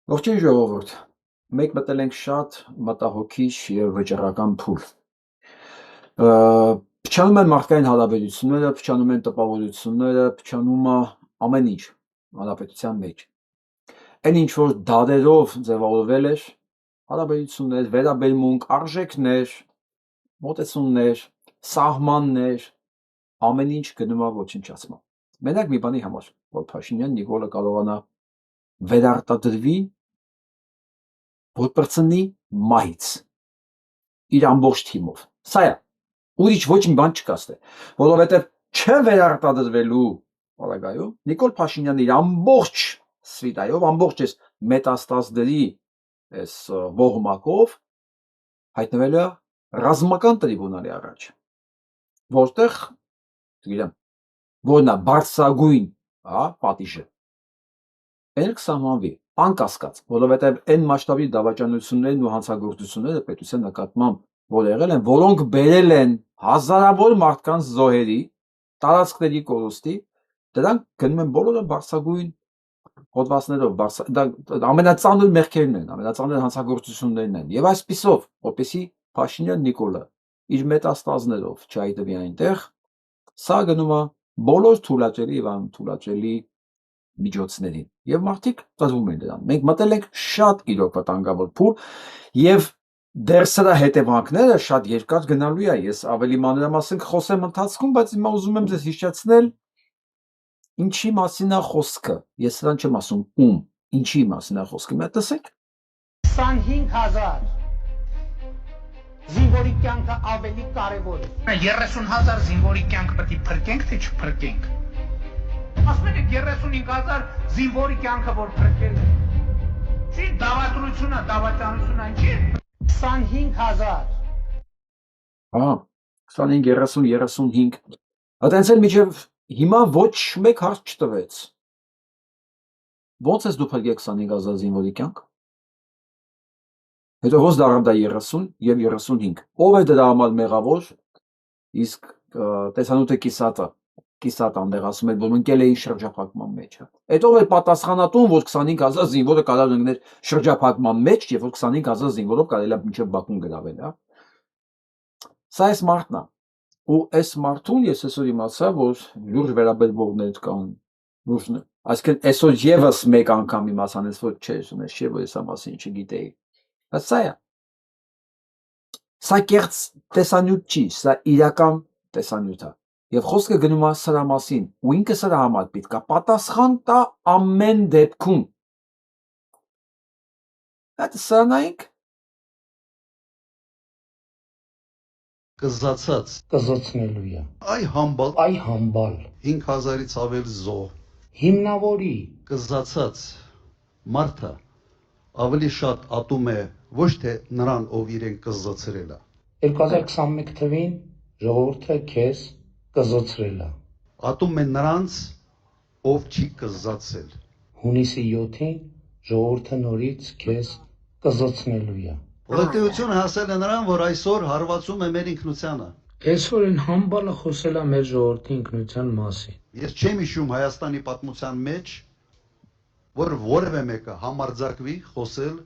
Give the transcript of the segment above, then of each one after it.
Ողջույն ժողովուրդ, մենք մտել ենք շատ մտահոգիչ և վճռական փուլ, փչանում են մարդկային հարաբերությունները, փչանում են տպավորությունները, փչանում է ամեն ինչ հանրապետության մեջ, այն ինչ որ դարերով ձևավորվել էր, հարաբերություններ, վերաբերմունք, արժեքներ, մոտեցումներ, սահմաններ, ամեն ինչ գնում է ոչնչացման, մենակ մի բանի համար, որ Փաշինյան Նիկոլը կարողանա վերարտադրվի, որ պրծնի մահից, իր ամբողջ թիմով, սա է, ուրիշ ոչ մի բան չկա ստե, որովհետև չվերարտադրվելու պարագայում Նիկոլ Փաշինյանը իր ամբողջ սվիտայով, ամբողջ այս մետաստազների այս ողմակով հայտնվել է ռազմական տրիբունալի առաջ, որտեղ, չգիտեմ, որն է բարձրագույն պատիժը, այն կսահմանվի, անկասկած, որովհետև այն մասշտաբի դավաճանություններն ու հանցագործությունները պետության նկատմամբ, որ եղել են, որոնք բերել են հազարավոր մարդկանց զոհերի, տարածքների կորուստի, դրանք գնում են բոլորը բարձրագույն հոդվածներով, ամենածանր մեղքերն են, ամենածանր հանցագործություններն են, և այսպիսով, որպեսզի Փաշինյան Նիկոլը իր մետաստազներով չհայտնվի այնտեղ, սա գնում է բոլոր թույլատրելի և անթույլատրելի միջոցներին, և մարդիկ տրվում են դրան, մենք մտել ենք շատ իրոք վտանգավոր փուլ, և դեռ սրա հետևանքները շատ երկար գնալու է, ես ավելի մանրամասն կխոսեմ ընթացքում, բայց հիմա ուզում եմ ձեզ հիշեցնել, ինչի մասին է խոսքը, ես սրան չեմ ասում ում, ինչի մասին է խոսքը, մի հատ լսեք։ 25,000 զինվորի կյանքը ավելի կարևոր է։ 30,000 զինվորի կյանքը պետք է փրկենք, թե չփրկենք։ Ասում եք 35,000 զինվորի կյանքը որ փրկել է։ Չի դավատրությունը, դավաճանությունը ինչի՞։ 25,000 25, 30, 35, այտենց էլ մինչև հիմա ոչ մեկ հարց չտվեց, ոնց ես դու փրկել 25,000 զինվորի կյանք, հետո ոնց դառավ դա 30 և 35, ով է դրա համար մեղավոր, իսկ տեսանյութը կիսատ անդեղ ասում էր, որ ընկել էին շրջափակման մեջ, այդ ով էր պատասխանատուն, որ 25,000 զինվորը կարող ընկներ շրջափակման մեջ, և որ 25,000 զինվորով կարելի է մինչև Բաքուն գրավել, սա այս մարդն է, ու այս մարդուն ես այսօր իմացա, որ լուրջ վերաբերվողներ կան, այսինքն այսօր ևս մեկ անգամ իմացան, որ ես սա մասին չգիտեի, բայց սա է, սա կեղծ տեսանյութ չի, սա իրական տեսանյութ է, և խոսքը գնում է սրա մասին, ու ինքը սրա համար պետք է պատասխան տա ամեն դեպքում, հետո սրա նայենք, Կզացած կզոցնելույա, այ համբալ 5,000-ից ավել զոհ, հիմնավորի կզացած մարդը ավելի շատ ատում է ոչ թե նրան, ով իրեն կզացրել է, 2021 թվին ժողովուրդը քեզ կզոցրել է, ատում է նրանց, ով չի կզացել, հունիսի 7-ին ժողովուրդը նորից քեզ կզոցնելույա, Ողջությունը հասել է նրան, որ այսօր հարվածում է մեր ինքնությանը, այսօր են համբալը խոսել է մեր ժողովրդի ինքնության մասին, ես չեմ հիշում Հայաստանի պատմության մեջ, որ որևէ մեկը համարձակվի խոսել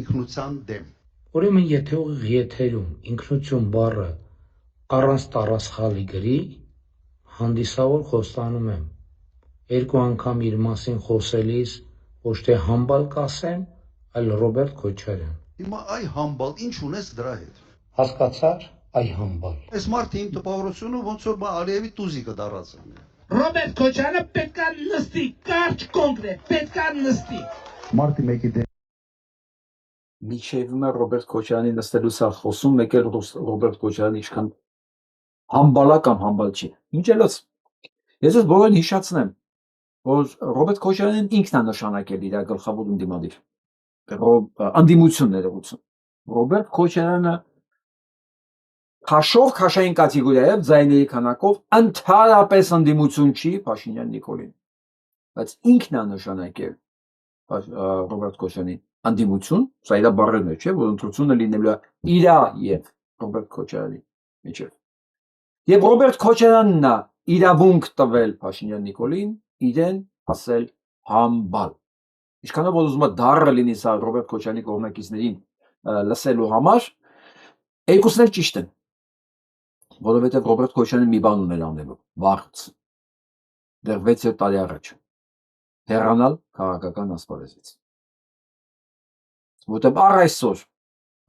ինքնության դեմ, ուրեմն եթե ուղիղ եթերում ինքնություն բառը առանց տառասխալի գրի, հանդիսավոր խոստանում եմ, երկու անգամ իր մասին խոսելիս ոչ թե համբալ կասեմ, այլ Ռոբերտ Քոչարյան, հիմա այ համբալ, ինչ ունես դրա հետ, հասկացար, այ համբալ, այս մարդի իմ տպավորությունը ոնց որ Ալիևի տուզիկը դարած է, Ռոբերտ Քոչարյանը պետք է նստի, կարճ կոնկրետ, պետք է նստի, մարդի մեկի դեմ մինչև հիմա Ռոբերտ Քոչարյանի նստելուց է խոսում, մեկ էլ Ռոբերտ Քոչարյանը ինչքան համբալա կամ համբալ չի, ինչելոց, ես ես բոլորին հիշացնեմ, որ Ռոբերտ Քոչարյանն ինքն է նշանակել իր գլխավոր ընդդիմադիր, ընդդիմություն ներողություն, Ռոբերտ Քոչարյանը քաշով քաշային կատեգորիայով ձայների քանակով ընդհանրապես ընդդիմություն չի Փաշինյան Նիկոլին, բայց ինքն է նշանակել Ռոբերտ Քոչարյանի ընդդիմություն, սա իր բառերն է, չէ, որ ընտրությունը լինելու է իրա և Ռոբերտ Քոչարյանի միջև, և Ռոբերտ Քոչարյանն է իրավունք տվել Փաշինյան Նիկոլին իրեն ասել համբալ, Ինչքանով որ ուզում է դառը լինի սա Ռոբերտ Քոչարյանի կողմնակիցներին լսելու համար, երկուսն էլ ճիշտ են, որովհետև Ռոբերտ Քոչարյանը մի բան ուներ անելու, վաղուց, դեռ 6 տարի առաջ, հեռանալ քաղաքական ասպարեզից, որովհետև առ այսօր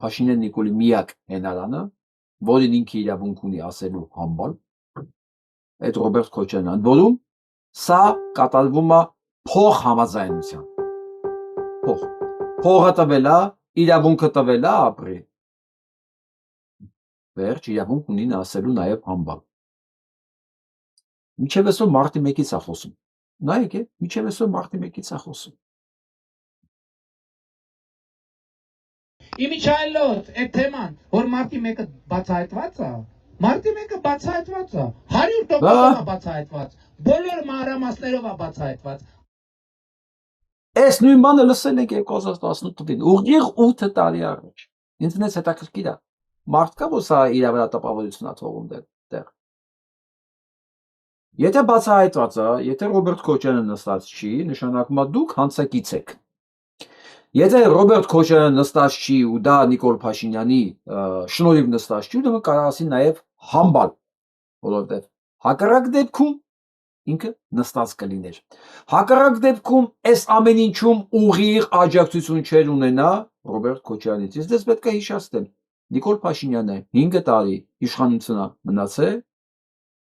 Փաշինյան Նիկոլի միակ հենարանը, որին ինքը իրավունք ունի ասելու համբալ, այդ Ռոբերտ Քոչարյանն, ընդ որում սա կատարվում է փող համաձայնության, փողը տվել է, իրավունքը տվել է ապրի, վերջ իրավունք ունի նա ասելու նաև համբալ։ Մինչև այսօր մարտի 1-ից է խոսում, նայեք, մինչև այսօր մարտի 1-ից է խոսում։ Իմիջայլոց այդ թեման, որ մարտի 1-ը բացահայտված է, մարտի 1-ը բացահայտված է, 100% բացահայտված, բոլոր մանրամասներով է բացահայտված։ Այս նույն բանը լսել ենք 2018 թվականին, ուղիղ 8 տարի առաջ։ Ինձ մեծ հետաքրքիր է։ Մարդ կա, որ սա իր վրա տպավորություն է թողում դեռ։ Եթե բացահայտված է, եթե Ռոբերտ Քոչարյանը նստած չի, նշանակում է դուք հանցակից եք։ Եթե Ռոբերտ Քոչարյանը նստած չի ու դա Նիկոլ Փաշինյանի շնորհիվ նստած չի, ուրեմն կարող ասի նաև համբալ, որովհետև հակառակ դեպքում ինքը նստած կլիներ։ Հակառակ դեպքում այս ամեն ինչում ուղիղ աջակցություն չեր ունենա Ռոբերտ Քոչարյանից։ Իսկ դες պետք է հիշեցնել, Նիկոլ Փաշինյանը 5 տարի իշխանությունա մնացել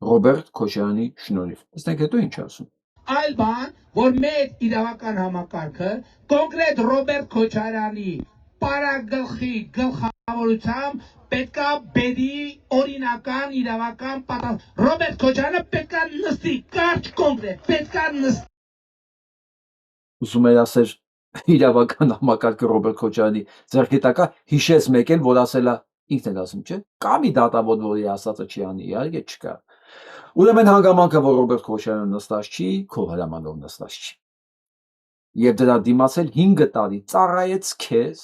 Ռոբերտ Քոչարյանի շնորհիվ։ Տեսնենք հետո ինչ ասում։ Այլ բան, որ մեր իրավական համակարգը կոնկրետ Ռոբերտ Քոչարյանի պարագլխի գլխավորությամբ պետքա բերի օրինական իրավական պատասխան։ Ռոբերտ Քոչարյանը պետքա նստի, կարճ կոնկրետ, պետքա նստի։ Ուսում էր ասել իրավական համակարգը Ռոբերտ Քոչարյանի ձեռքի տակա հիշեց մեկ էլ, որ ասելա ինքն էլ ասում, չէ՞։ Կա մի դատավոր, որի ասածը չի անի, իհարկե չկա։ Ուրեմն հանգամանքը, որ Ռոբերտ Քոչարյանը նստած չի, քո հրամանով նստած չի։ Եվ դրա դիմացել 5 տարի ծառայեց քեզ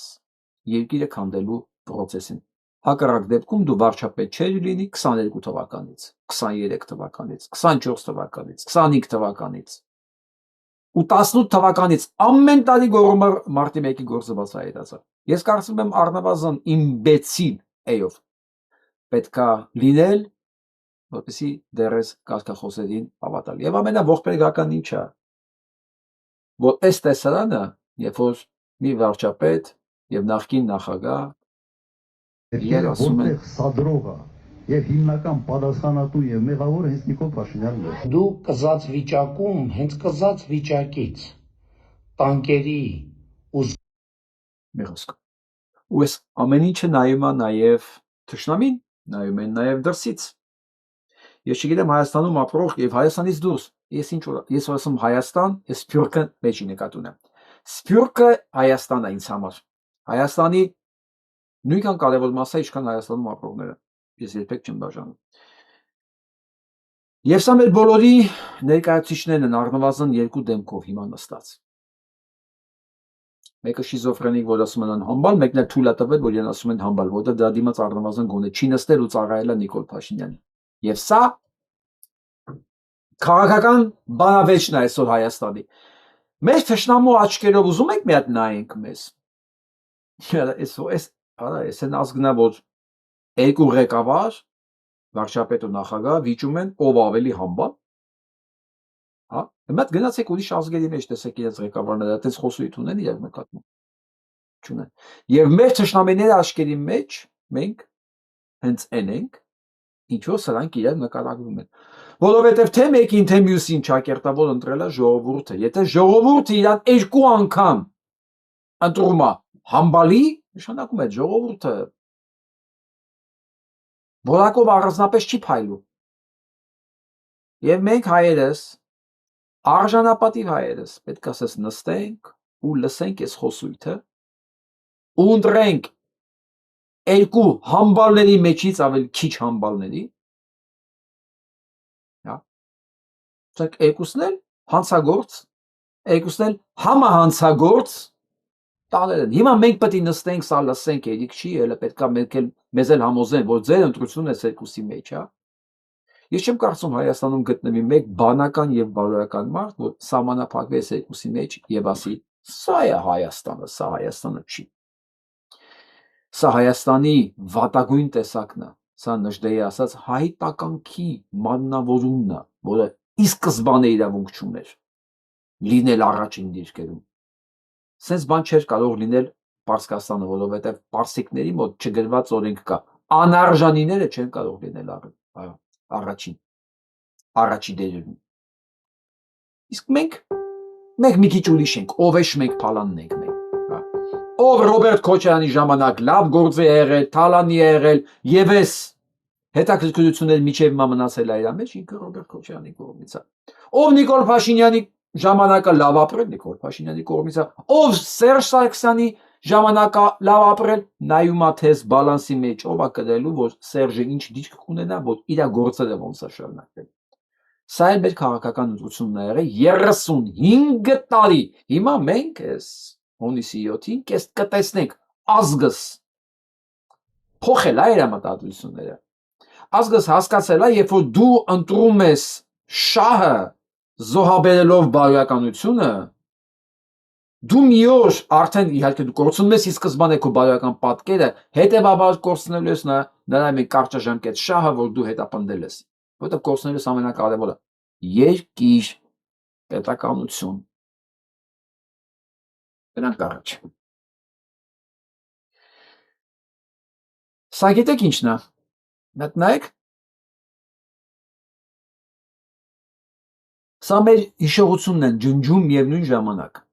երկիրը քանդելու process-ին։ Հակառակ դեպքում դու վարչապետ չէր լինի 22 թվականից, 23 թվականից, 24 թվականից, 25 թվականից ու 18 թվականից ամեն տարի գոռում մարտի 1-ի գործը բացահայտացավ։ Ես կարծում եմ առնվազն իմբեցիլ էով պետքա լինել, որպեսզի դեռս կարգախոսերին հավատալ։ Եվ ամենաողբերգական ինչա, որ այս տեսարանը, երբ որ մի վարչապետ եւ նախկին նախագահ Երբ որտեղ սադրողը եւ հիմնական պատասխանատու եւ մեղավորը հենց Նիկոլ Փաշինյանն է։ Դու կզած վիճակում, հենց կզած վիճակից տանկերի ու մեղոսք։ Ու այս ամեն ինչը նայում է նաեւ թշնամին, նայում են նաեւ դրսից։ Ես չգիտեմ Հայաստանում ապրող եւ Հայաստանից դուրս, ես ասում Հայաստան, ես Սփյուռքը մեջի նկատի ունեմ։ Սփյուռքը Հայաստանն է ինձ համար։ Հայաստանի նույնքան կարևոր մասը, ինչքան Հայաստանում ապրողները։ Ես երբեք չեմ բաժանում։ Եվ սա մեր բոլորի ներկայացուցիչներն են առնվազն 2 դեմքով հիմա նստած։ Մեկը շիզոֆրենիկ, որ ասում են համբալ, մեկն էլ թույլ է տվել, որ իրեն ասում են համբալ, որտեղ դրա դիմաց առնվազն գոնե չի նստել ու ծառայել է Նիկոլ Փաշինյանին։ Եվ սա քաղաքական բանավեճն է այսօր Հայաստանի։ Մեր թշնամու աչքերով ուզում եք մի հատ նայենք մեզ։ Այս են ազգնավոր 2 ղեկավար, վարչապետ ու նախագահ վիճում են ով ավելի համբալ։ Հա, հիմա գնացեք ուրիշ ազգերի մեջ տեսեք իրենց ղեկավարները, այդպես խոսույթ ունեն իրար նկատմամբ։ Չունեն։ Եվ մեր թշնամիների աչքերի մեջ մենք հենց այն ենք, ինչ որ սրանք իրար նկարագրում են։ Որովհետև թե մեկին, թե մյուսին ճակերտավոր ընտրել է ժողովուրդը։ Եթե ժողովուրդը իրան 2 անգամ ընտրում է համբալի, նշանակում է ժողովուրդը որակով առանձնապես չի փայլում։ Եվ մենք հայերս, արժանապատիվ հայերս, պետք է ասես նստենք ու լսենք այս խոսույթը ու ընտրենք 2 համբալների մեջից ավելի քիչ համբալների, Սա երկուսն էլ հանցագործ, երկուսն էլ համահանցագործ տալեր են։ Հիմա մենք պետք է նստենք, սա լսենք, երիք չի, հələ պետք է մեզ էլ համոզեն, որ ձեր ընտրությունն է երկուսի մեջ, հա։ Ես չեմ կարծում Հայաստանում գտնվի մեկ բանական եւ բարոյական մարդ, որ սահմանափակվի այս երկուսի մեջ եւ ասի Սա է Հայաստանը, սա Հայաստանը չի։ Սա Հայաստանի վատագույն տեսակն է, սա Նժդեի ասած հայտականքի մաննավորումն է, որը ի սկզբանե իրավունք չուներ լինել առաջին դիրքերում։ Սենց բան չէր կարող լինել Պարսկաստանը, որովհետև պարսիկների մոտ չգրված օրենք կա, անարժանիները չեն կարող լինել առաջի դերերում։ Իսկ մենք մի քիչ ուրիշ ենք, ով է Շմենք Փալանն ենք մենք։ Ով Ռոբերտ Քոչարյանի ժամանակ լավ գործ է եղել, Թալանի է եղել, եւ էս հետաքրքրություններ միջև հիմա մնացել է իր մեջ, ինքը Ռոբերտ Քոչարյանի կողմից է։ Ով Նիկոլ Փաշինյանի ժամանակը լավ ապրել, Նիկոլ Փաշինյանի կողմից է, ով Սերժ Սարգսյանի ժամանակը լավ ապրել, նայում է թես բալանսի մեջ, ով է կրելու, որ Սերժը ինչ դիրք կունենա, որ իր գործերը ոնց է շարունակել։ Սա էլ մեր քաղաքական ընտրությունն է եղել 35 տարի։ Հիմա մենք էս հունիսի 7-ին կտեսնենք ազգս փոխել է իր մտածությունները։ Ազգս հասկացել է, երբ որ դու ընտրում ես շահը զոհաբերելով բարոյականությունը, դու մի օր արդեն իհարկե դու կորցնում ես ի սկզբանե քո բարոյական պատկերը, հետևաբար կորցնելու ես նրա մի կարճաժամկետ շահը, որ դու հետապնդել ես, որովհետև կորցնելու ես ամենակարևորը երկիր, պետականություն։ Դրանք առաջ։ Սա գիտեք ինչն է։ Մտնեք։ Սա մեր հիշողությունն են ջնջում միևնույն ժամանակ։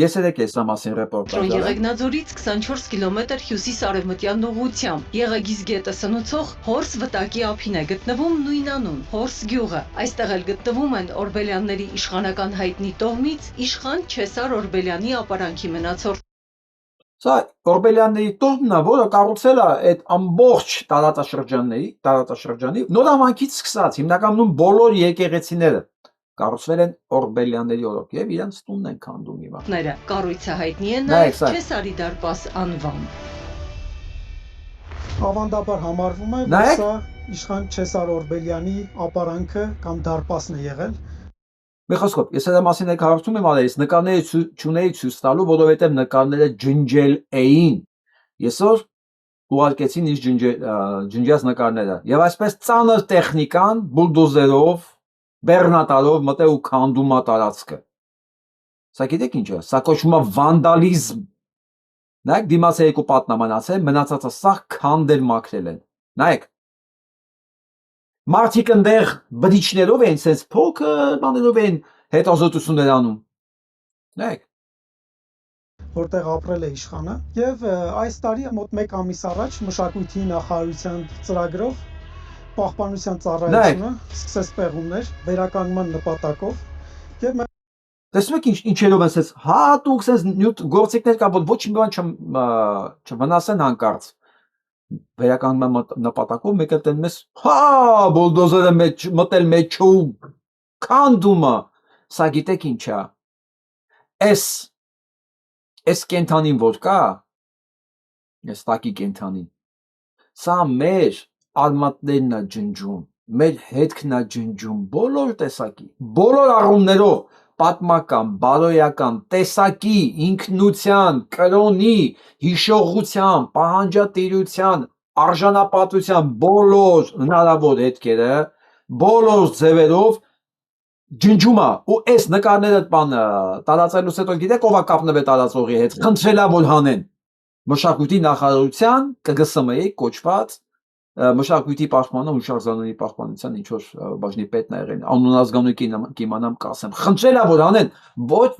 Ես երեք այս մասին ռեպորտաժ արել։ Եղեգնաձորից 24 կիլոմետր հյուսիս-արևմտյան ուղղությամբ Եղեգիզ գետը սնուցող Հորս վտակի ափին է գտնվում նույնանուն Հորս գյուղը։ Այստեղ էլ գտնվում են Օրբելյանների իշխանական հայտնի տոհմից իշխան Չեսար Օրբելյանի ապարանքի մնացորդ։ Սա Օրբելյանների տոհմն է, որը կառուցել է այդ ամբողջ տարածաշրջանի նորամանքից սկսած, հիմնականում բոլոր եկեղեցիները կառուցվել են Օրբելյանների օրոք եւ իրենց տունն են քանդում հիմա։ Կառույցը հայտնի է նաեւ Չեսարի դարպաս անվամբ։ Ավանդաբար համարվում է, որ սա իշխան Չեսար Օրբելյանի ապարանքը կամ դարպասն է եղել։ Մի խոսքով, ես այդ մասին եք հարցում եմ արել, նկարները չունեի ցույց տալու, որովհետև նկարները ջնջել էին։ Այսօր ուղարկեցին ինձ ջնջած նկարները։ Եվ այսպես ծանր տեխնիկան բուլդոզերով, բեռնատարով մտել ու քանդում է տարածքը։ Սա գիտեք ինչ է, սա կոչվում է վանդալիզմ։ Նայեք դիմացի երկու պատն մնացել, մնացածը սա քանդել մաքրել են։ Նայեք։ Մարդիկ ընդեղ բդիչներով են, սենց փոքր բաներով են հետազոտություններ անում։ Նայեք։ Որտեղ ապրել է իշխանը եւ այս տարի մոտ 1 ամիս առաջ մշակույթի նախարարության ծրագրով պահպանության ծառայությունը սկսեց պեղումներ վերականգնման նպատակով եւ տեսնում եք ինչերով են սենց հատուկ սենց նյութ գործիքներ կա, որ ոչ մի բան չվնասեն հանկարծ վերականգնման նպատակով մեկ էլ տենում ես բուլդոզերը մտել մեջը ու քանդումը, սա գիտեք ինչ է, այս կենթանին որ կա, այս տակի կենթանին, սա մեր արմատներն է ջնջում, մեր հետքն է ջնջում, բոլոր տեսակի, բոլոր առումներով, պատմական, բարոյական, տեսակի, ինքնության, կրոնի, հիշողության, պահանջատիրության, արժանապատվության բոլոր հնարավոր հետքերը, բոլոր ձևերով ջնջում է, ու այս նկարները տարածելուց հետո գիտեք ով է կապնվել տարածողի հետ, խնդրելա որ հանեն մշակույթի նախարարության ԿԳՍՄ-ի կոչված մշակույթի պաշտպանը հուշարձանների պաշտպանության ինչ որ բաժնի պետն է եղել, անուն ազգանունի կիմանամ կասեմ, խնդրելա որ անեն,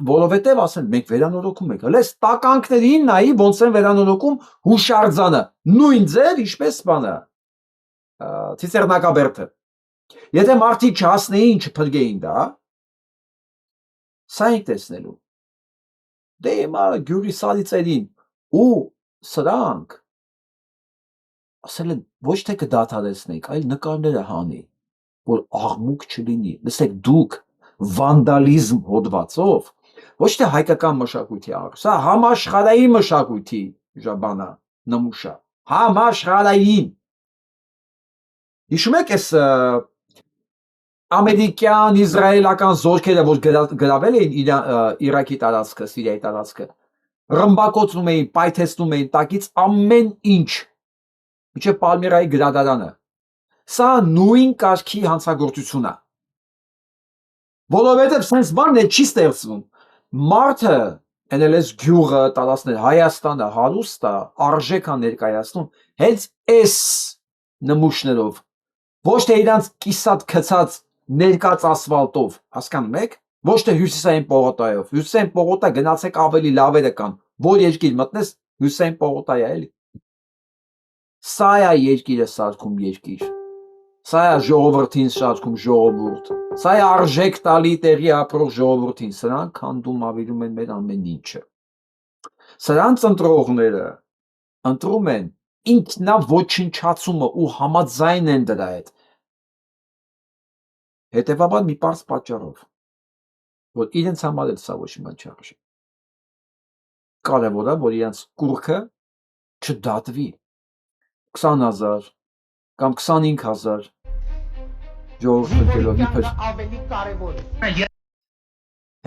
որովհետև ասեն մենք վերանորոգում ենք, հենց տականքներին նայի ոնց են վերանորոգում հուշարձանը, նույն ձև ինչպես բանը Ցիցեռնակաբերդը։ Եթե մարդիկ չհասնեին, չփրկեին դա, սա ենք տեսնելու։ Դե հիմա գյուղի սարիցերին ու սրանք ասել են ոչ թե կդադարեցնենք, այլ նկարները հանի, որ աղմուկ չլինի։ Լսեք դուք վանդալիզմ հոդվածով ոչ թե հայկական մշակույթի առ, սա համաշխարհային մշակույթի բանա նմուշա, համաշխարհային։ Հիշում եք այս ամերիկյան, իսրայելական զորքերը, որ գրավել էին Իրաքի տարածքը, Սիրիայի տարածքը, ռմբակոծում էին, պայթեցնում էին տակից ամեն ինչ, մինչև Պալմիրայի գրադարանը։ Սա նույն կարգի հանցագործություն է։ Որովհետև sense բանն է չի ստեղծվում։ Մարդը NLS գյուղը, տարածքներ, Հայաստանը հարուստ է, արժեք է ներկայացնում հենց այս նմուշներով, ոչ թե իրանց կիսատ գցած ներկած ասֆալտով, հասկանում եք, ոչ թե հյուսիսային պողոտայով։ Հյուսիսային պողոտա գնացեք ավելի լավերը կան, որ երկիր մտնես հյուսիսային պողոտա է էլի։ Սա է երկիրը սարքում երկիր։ Սա է ժողովրդին սարքում ժողովուրդ։ Սա է արժեք տալի տեղի ապրող ժողովրդին։ Սրանք հանդում ավիրում են մեր ամեն ինչը։ Սրանց ընտրողները ընտրում են ինքնաոչնչացումը ու համաձայն են դրա հետ։ Հետևաբար մի պարզ պատճառով, որ իրենց համար էլ սա ոչ մի բան չարժի։ Կարևոր է, որ իրենց կուռքը չդատվի 20,000 կամ 25,000 ժողովուրդ ընկելով իբր ավելի կարևոր է։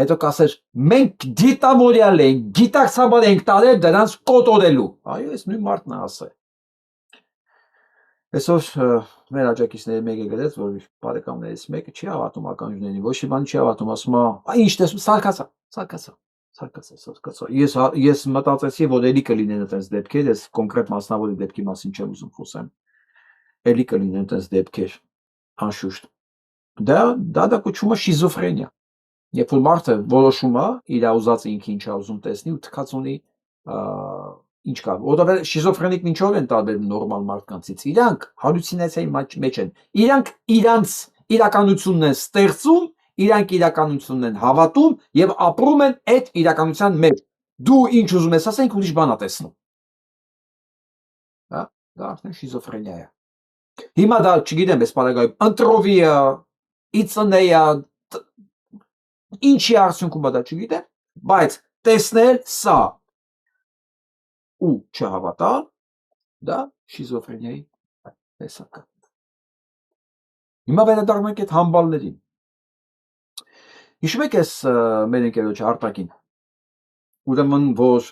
հետո կասեր մենք դիտամորյալ ենք, գիտակցաբար ենք տարել դրանց կոտորելու։ Այո, այս նույն մարդն է ասել։ Այսօր մեր աջակիցների մեկը գրեց, որ բարեկամներից մեկը չի հավատում ականջներին, ոչ մի բան չի հավատում, ասում է, ինչ տեսնում, սարկացա։ Ես մտածեցի, որ էլի կլինեն այդպես դեպքեր, ես կոնկրետ մասնավորի դեպքի մասին չեմ ուզում խոսեմ։ Էլի կլինեն այդպես դեպքեր, անշուշտ։ Դա կոչվում է շիզոֆրենիա։ Երբ որ մարդը որոշում է իր ուզածը ինքը ինչ է ուզում տեսնի ու թքած ունի ինչ կա, որովհետև շիզոֆրենիկն ինչով են տարբերվում նորմալ մարդկանցից։ Իրանք հալյուցինացիայի մեջ են։ Իրանք իրանց իրականությունն են ստեղծում, իրանք իրականությունն են հավատում եւ ապրում են այդ իրականության մեջ։ Դու ինչ ուզում ես ասենք, ուրիշ բան ա տեսնում։ Հա, դա արդեն շիզոֆրենիա է։ Հիմա դա, չգիտեմ, այս բարեկայում ընտրովի է, իծնեյա, ինչի արդյունքում դա չգիտեմ, բայց տեսնել սա ու չհավատալ, դա շիզոֆրենիայի տեսակ է։ Հիմա վերադառնում ենք այդ համբալներին։ Հիշում եք այս մեր ընկերոջ արտակին, ուրեմն որ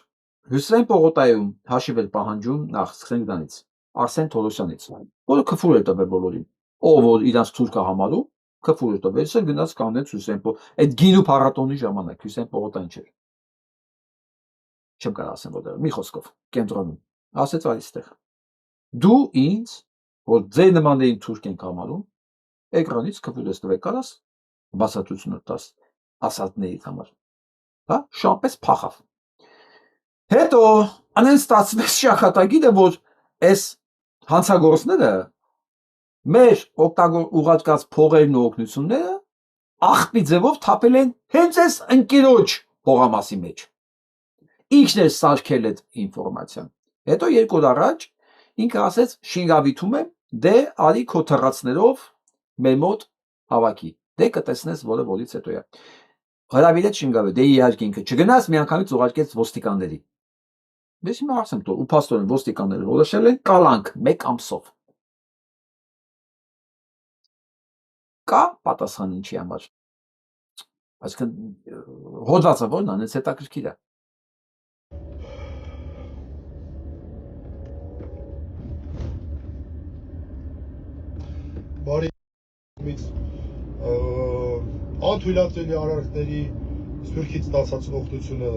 հյուսիսային պողոտայում հաշիվ էր պահանջում նախ սկսենք դրանից, Արսեն Թորոսյանից, որը քֆուր էր տվել բոլորին, ով որ իրանց թուրքը համարում, քֆուր էր տվել, սա գնաց կանեց հյուսիսային պողոտա, այդ գինու փառատոնի ժամանակ հյուսիսային պողոտան չէր։ Չեմ կարող ասեմ որտեղ, մի խոսքով, կենտրոնում, ասեց այստեղ։ Դու ինձ, որ ձեր նմաններին թուրք ենք համարում, էկրանից քֆուր ես տվել, կարաս բացատրությունը տաս ասածներից համար։ Հա, շամպես փախավ։ Հետո անեն ստացվեց շախատագիրը, որ այս հանցագործները մեր ուղարկած փողերն ու օգնությունները աղբի ձևով թափել են հենց այս ընկերոջ փողամասի մեջ։ Ինքն էր սարքել այդ ինֆորմացիան։ Հետո 2 օր առաջ ինքը ասեց շինգավիթում եմ, դե արի քո թռածներով մեր մոտ հավաքի։ Դե կտեսնես որը որից հետո է։ Հրավիրեց շինգավիթ, դե իհարկե ինքը չգնաց, միանգամից ուղարկեց ոստիկանների։ Ես հիմա ասեմ տո, ու փաստորեն ոստիկանները որոշել են կալանք 1 ամսով։ Կա պատասխան ինչի համար։ Այսինքն հոդվածը որն է, այնց հետաքրքիր է։ Բարի անթույլատրելի արարքների Սփյուռքից ստացած օգնությունը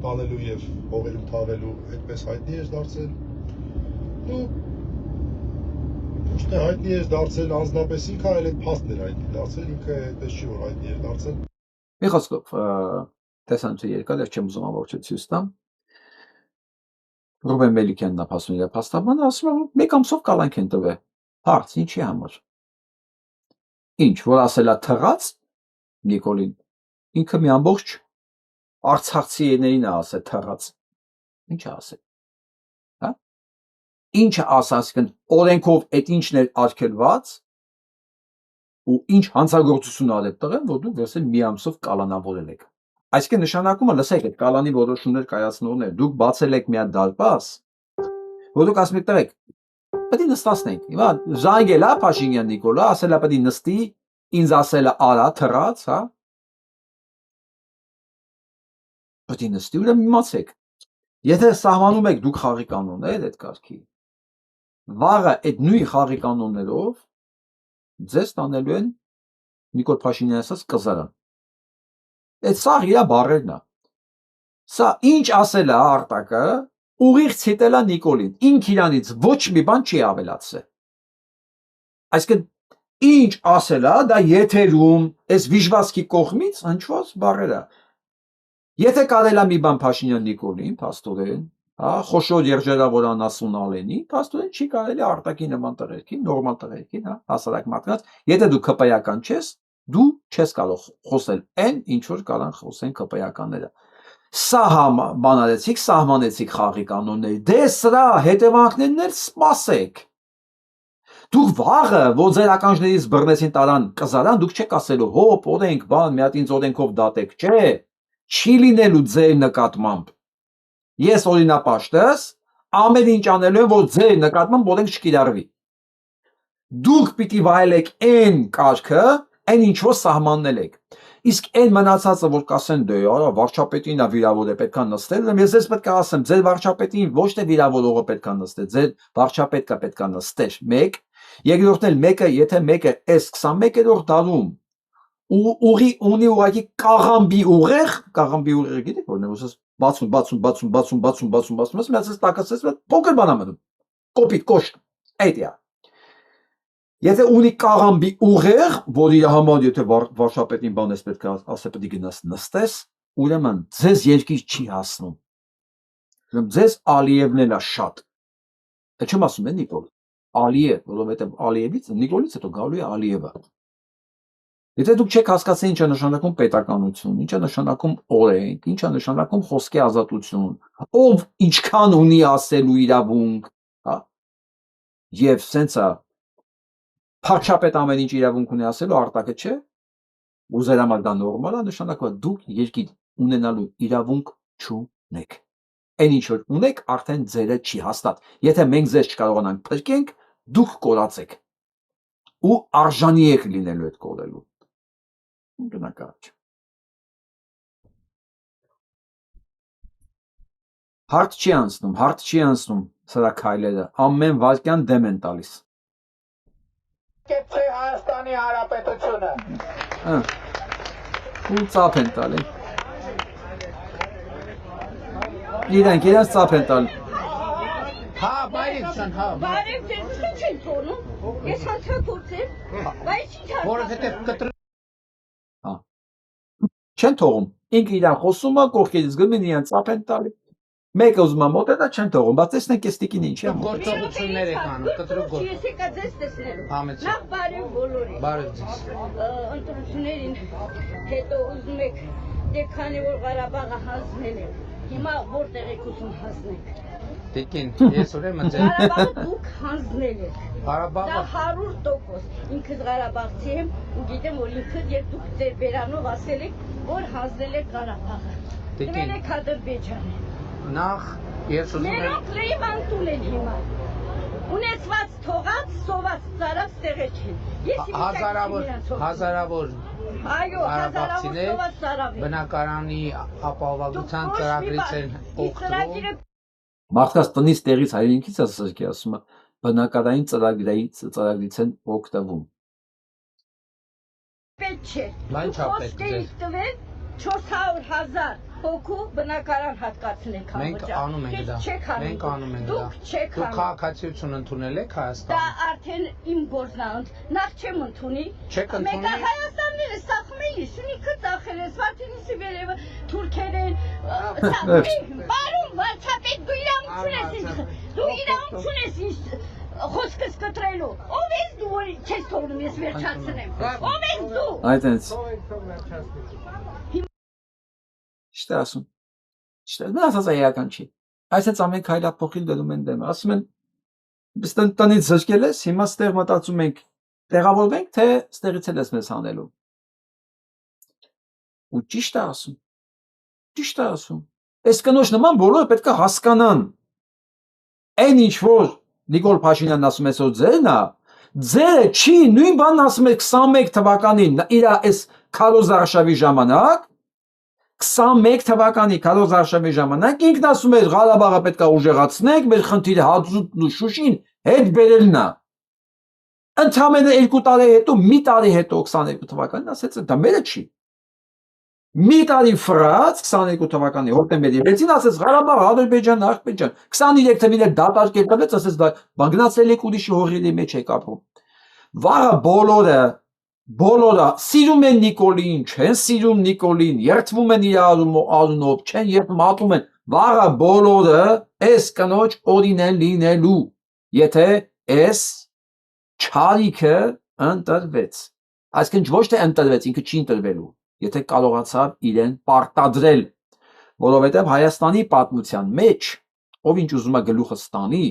տանելու եւ հողերում թաղելու այդպես հայտնի է դարձել։ Ու Ոչ թե հայտնի է դարձել անձնապես ինքը, այլ այդ փաստն էր հայտնի դարձել, ինքը այդպես չի որ հայտնի է դարձել։ Մի խոսքով, տեսանյութը երկար է, չեմ ուզում ամբողջը ցույց տամ։ Ռուբեն Մելիքյանն է ասում իր փաստաբանը, ասում է 1 ամսով կալանք են տվել։ Հարց, ինչի համար։ Ինչ, որ ասելա թռած Նիկոլին, ինքը մի ամբողջ արցախցիներին է ասել թռած։ Ինչ է ասել։ Հա։ Ինչ ասացին օրենքով այդ ինչն էր արգելված ու ինչ հանցագործություն արել տղեն, որ դուք վերցել մի ամսով կալանավորել եք։ Այսինքն նշանակումը, լսեք, այդ կալանի որոշումներ կայացնողներ, դուք բացել եք մի հատ դարպաս, որ դուք ասում եք տղեկ, պետք է նստացնենք։ Հիմա զանգել է Փաշինյան Նիկոլը, ասել է պետք է նստի, ինձ ասելը արա թռած, հա։ Պետք է նստի ուրեմն իմացեք։ Եթե սահմանում եք դուք խաղի կանոններ այդ կարգի, վաղը այդ նույն խաղի կանոններով ձեզ տանելու են Նիկոլ Փաշինյանի ասած կզարան։ Այդ սա իր բառերն է։ Սա ինչ ասել է Արտակը, ուղիղ ցիտել է Նիկոլին։ Ինք իրանից ոչ մի բան չի ավելացել։ Այսինքն ինչ ասել է, դա եթերում, այս վիժվածքի կողմից հնչված բառեր է։ Եթե կարել է մի բան Փաշինյան Նիկոլին, փաստորեն, հա, խոշոր երջերավոր անասուն Ալենի, փաստորեն չի կարելի Արտակի նման տղերքին, նորմալ տղերքին, հա, հասարակ մարդկանց, եթե դու ԿՊ-ական չես, դու չես կարող խոսել այն, ինչ որ կարան խոսեն ԿՊ-ականները։ Սա բանալեցիք, սահմանեցիք խաղի կանոնները, դե սրա հետևանքներն էլ սպասեք։ Դուք վաղը, որ ձեր ականջներից բռնեցին տարան կզարան, դուք չեք ասելու, հոպ, օրենք, բան, մի հատ ինձ օրենքով դատեք, չէ, չի լինելու ձեր նկատմամբ։ Ես օրինապաշտս ամեն ինչ անելու եմ, որ ձեր նկատմամբ օրենք չկիրառվի։ Դուք պիտի վայելեք այն կարգը, այն ինչ որ սահմաննել եք։ Իսկ այն մնացածը, որ կասեն, դե արա, վարչապետին է վիրավոր է, պետք է նստել, ես ձեզ պետք է ասեմ, ձեր վարչապետին ոչ թե վիրավորողը պետք է նստել, ձեր վարչապետը պետք է նստել, մեկ, երկրորդն էլ մեկը, եթե մեկը այս 21-րդ դարում ունի ուղղակի կաղամբի ուղեղ գիտեք որն է, ոսս բացում, միացած տակասես, փոքր բան ամնում, կոպիտ, կոշտ, այդ է։ Եթե ունի կաղամբի ուղեղ, որ իր համար եթե վարչապետին բան ես պետք է ասել պետք է գնաս նստես, ուրեմն ձեզ երկիր չի հասնում։ Ուրեմն ձեզ Ալիևն էլ է շատ։ Դա չեմ ասում են Նիկոլ, Ալիև, որովհետև Ալիևից Նիկոլից հետո գալու է Ալիևը։ Եթե դուք չեք հասկացել ինչ է նշանակում պետականություն, ինչ է նշանակում օրենք, ինչ է նշանակում խոսքի ազատություն, ով ինչքան ունի ասելու իրավունք, հա, եւ սենց է Փարչապետ ամեն ինչ իրավունք ունի ասելու Արտակը չէ, ու ձեր համար դա նորմալ է, նշանակում է դուք երկիր ունենալու իրավունք չունեք։ Այն ինչ որ ունեք, արդեն ձերը չի հաստատ։ Եթե մենք ձեզ չկարողանանք փրկենք, դուք կորացեք։ Ու արժանի եք լինելու այդ կորելու։ Բնակարար։ Հարթ չի անցնում սրա քայլերը, ամեն վարքյան դեմ են տալիս։ Կեցի Հայաստանի Հանրապետությունը։ Ու ծափ են տալի։ Իրանք ծափ են տալի։ Հա, բայրիքցան, հա։ Բարև ձեզ, ուսը չեն թողնում, ես հանդրակորդ եմ, բայց ինչ հանդրակորդ։ Որովհետև կտրել Չեն թողում, ինքը իրան խոսում է, կողքերից գնում իրան ծափ են տալի։ Մեկը ուզում է մոտենա, չեն թողում, բայց տեսնեք այս տիկին ինչի է մոտենում։ գործողություններ եք անում, կտրուկ գործ։ Ես եկա ձեզ տեսնելու։ Համեցեք։ Նախ բարև բոլորին։ Բարև ձեզ։ Ընտրություններին հետո ուզում եք, դե քանի որ Ղարաբաղը հանձնել է, հիմա որտեղ եք ուզում հանձնեք։ Տիկին, ես ուրեմն ձեր Ղարաբաղը դուք հանձնել եք։ Ղարաբաղը Դա 100%։ Ինքս Ղարաբաղցի եմ ու գիտեմ, որ ինքս երբ դուք ձեր բերանով ասել եք, որ հանձնել եք Ղարաբաղը։ Դրել եք Ադրբեջանը։ նախ ես ուզում եմ Մերոք լեի մանտուն են հիմա։ Ունեցված թողած, սոված ծարած տեղեր չեն։ հազարավոր Այո, հազարավոր սոված ծարավ են։ բնակարանի ապահովության ծրագրից են օգտվում։ Մարդկանց տնից տեղից հայրենիքից ասացի ասում է բնակարային ծրագրից են օգտվում։ Պետք չէ։ Լայն չափ պետք է։ Խոսքերից տվել 400,000 հոգու բնակարան հատկացնենք Մենք անում ենք դա։ Մենք անում ենք դա։ Դուք չեք Դուք անում։ քաղաքացիություն ընդունել եք Դա Հայաստանում։ արդեն իմ գործն է։ Նախ չեմ ընդունի։ Չեք ընդունի։ Մեկը Հայաստանները սախմելի, շունիքը ծախել է, Սվարթինիսի վերևը թուրքեր են։ Բարում վարչապետ, դու իրավունք չունես ինձ։ Դու իրավունք չունես ինձ խոսքս կտրելու։ Ով ես դու որ չես թողնում ես վերջացնեմ։ Ով ես դու։ Այդ այնց։ Չտե ասում։ Չտե, նա ասած էական չի։ Այսպես ամեն քայլա փոխիլ դնում են դեմ։ Ասում են «Բստան տնից զրկել ես, հիմա ստեղ մտածում ենք տեղավորվենք, թե ստեղից էլ ես մեզ հանելու»։ Ու ճիշտ է ասում։ Ճիշտ է ասում։ Այս կնոջ նման բոլորը պետք է հասկանան։ Այն ինչ որ Նիկոլ Փաշինյանն ասում է, որ ձերն է, Ձերը չի, նույն բանն ասում է 21 թվականին իր այս Քարոզ Արշավի ժամանակ 21 թվականի Քարոզ Արշավի ժամանակ ինքն ասում էր Ղարաբաղը պետք է ուժեղացնենք, մեր խնդիրը Հադրութն ու Շուշին հետ բերելն է։ Ընդամենը 2 տարի հետո, մի տարի հետո 22 թվականին ասեց դա մերը չի։ Մի տարի ֆրած 22 թվականի հոկտեմբերի 6-ին ասեց Ղարաբաղ, Ադրբեջան, Ադրբեջան 23 թվին էլ դատարկ եկավեց ասեց դա գնացել եք ուրիշի հողերի մեջ եք ապրում։ Վաղը բոլորը սիրում են Նիկոլին, չեն սիրում Նիկոլին, երդվում են իր արունով, չեն երդվում, ատում են։ Վաղը բոլորը այս կնոջ օրին են լինելու, եթե այս չարիքը ընտրվեց։ Այսինքն ոչ թե ընտրվեց, ինքը չի ընտրվելու, եթե կարողացավ իրեն պարտադրել, որովհետև Հայաստանի պատմության մեջ ով ինչ ուզում է գլուխը ստանի,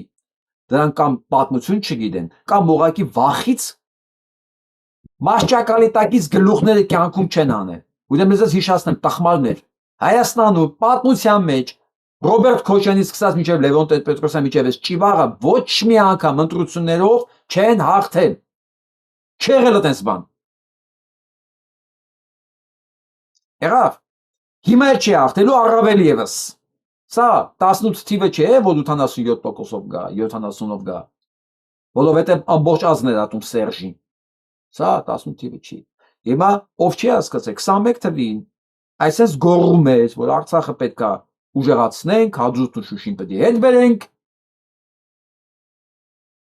դրանք կամ պատմություն չգիտեն, կամ ուղղակի վախից մահճակալի տակից գլուխները կյանքում չեն անել։ Ուրեմն ես հիշացնեմ տխմարներ։ Հայաստանում պատմության մեջ Ռոբերտ Քոչյանից սկսած մինչև Լևոն Տեր-Պետրոսյանի մինչև այս Ճիվաղը ոչ մի անգամ ընտրություններով չեն հաղթել։ Չեղել այդպես բան։ Եղավ։ Հիմա էլ չի հաղթելու առավել եւս։ Սա 18 թիվը չէ, որ 87%-ով գա, 70-ով գա։ Որովհետև ամբողջ ազգն էր ատում Սերժին։ Սա 18 թիվը չի։ Հիմա ով չի հասկացել 21 թվին այսպես գոռում էր, որ Արցախը պետք է ուժեղացնենք, Հադրութն ու Շուշին պետք է հետ բերենք։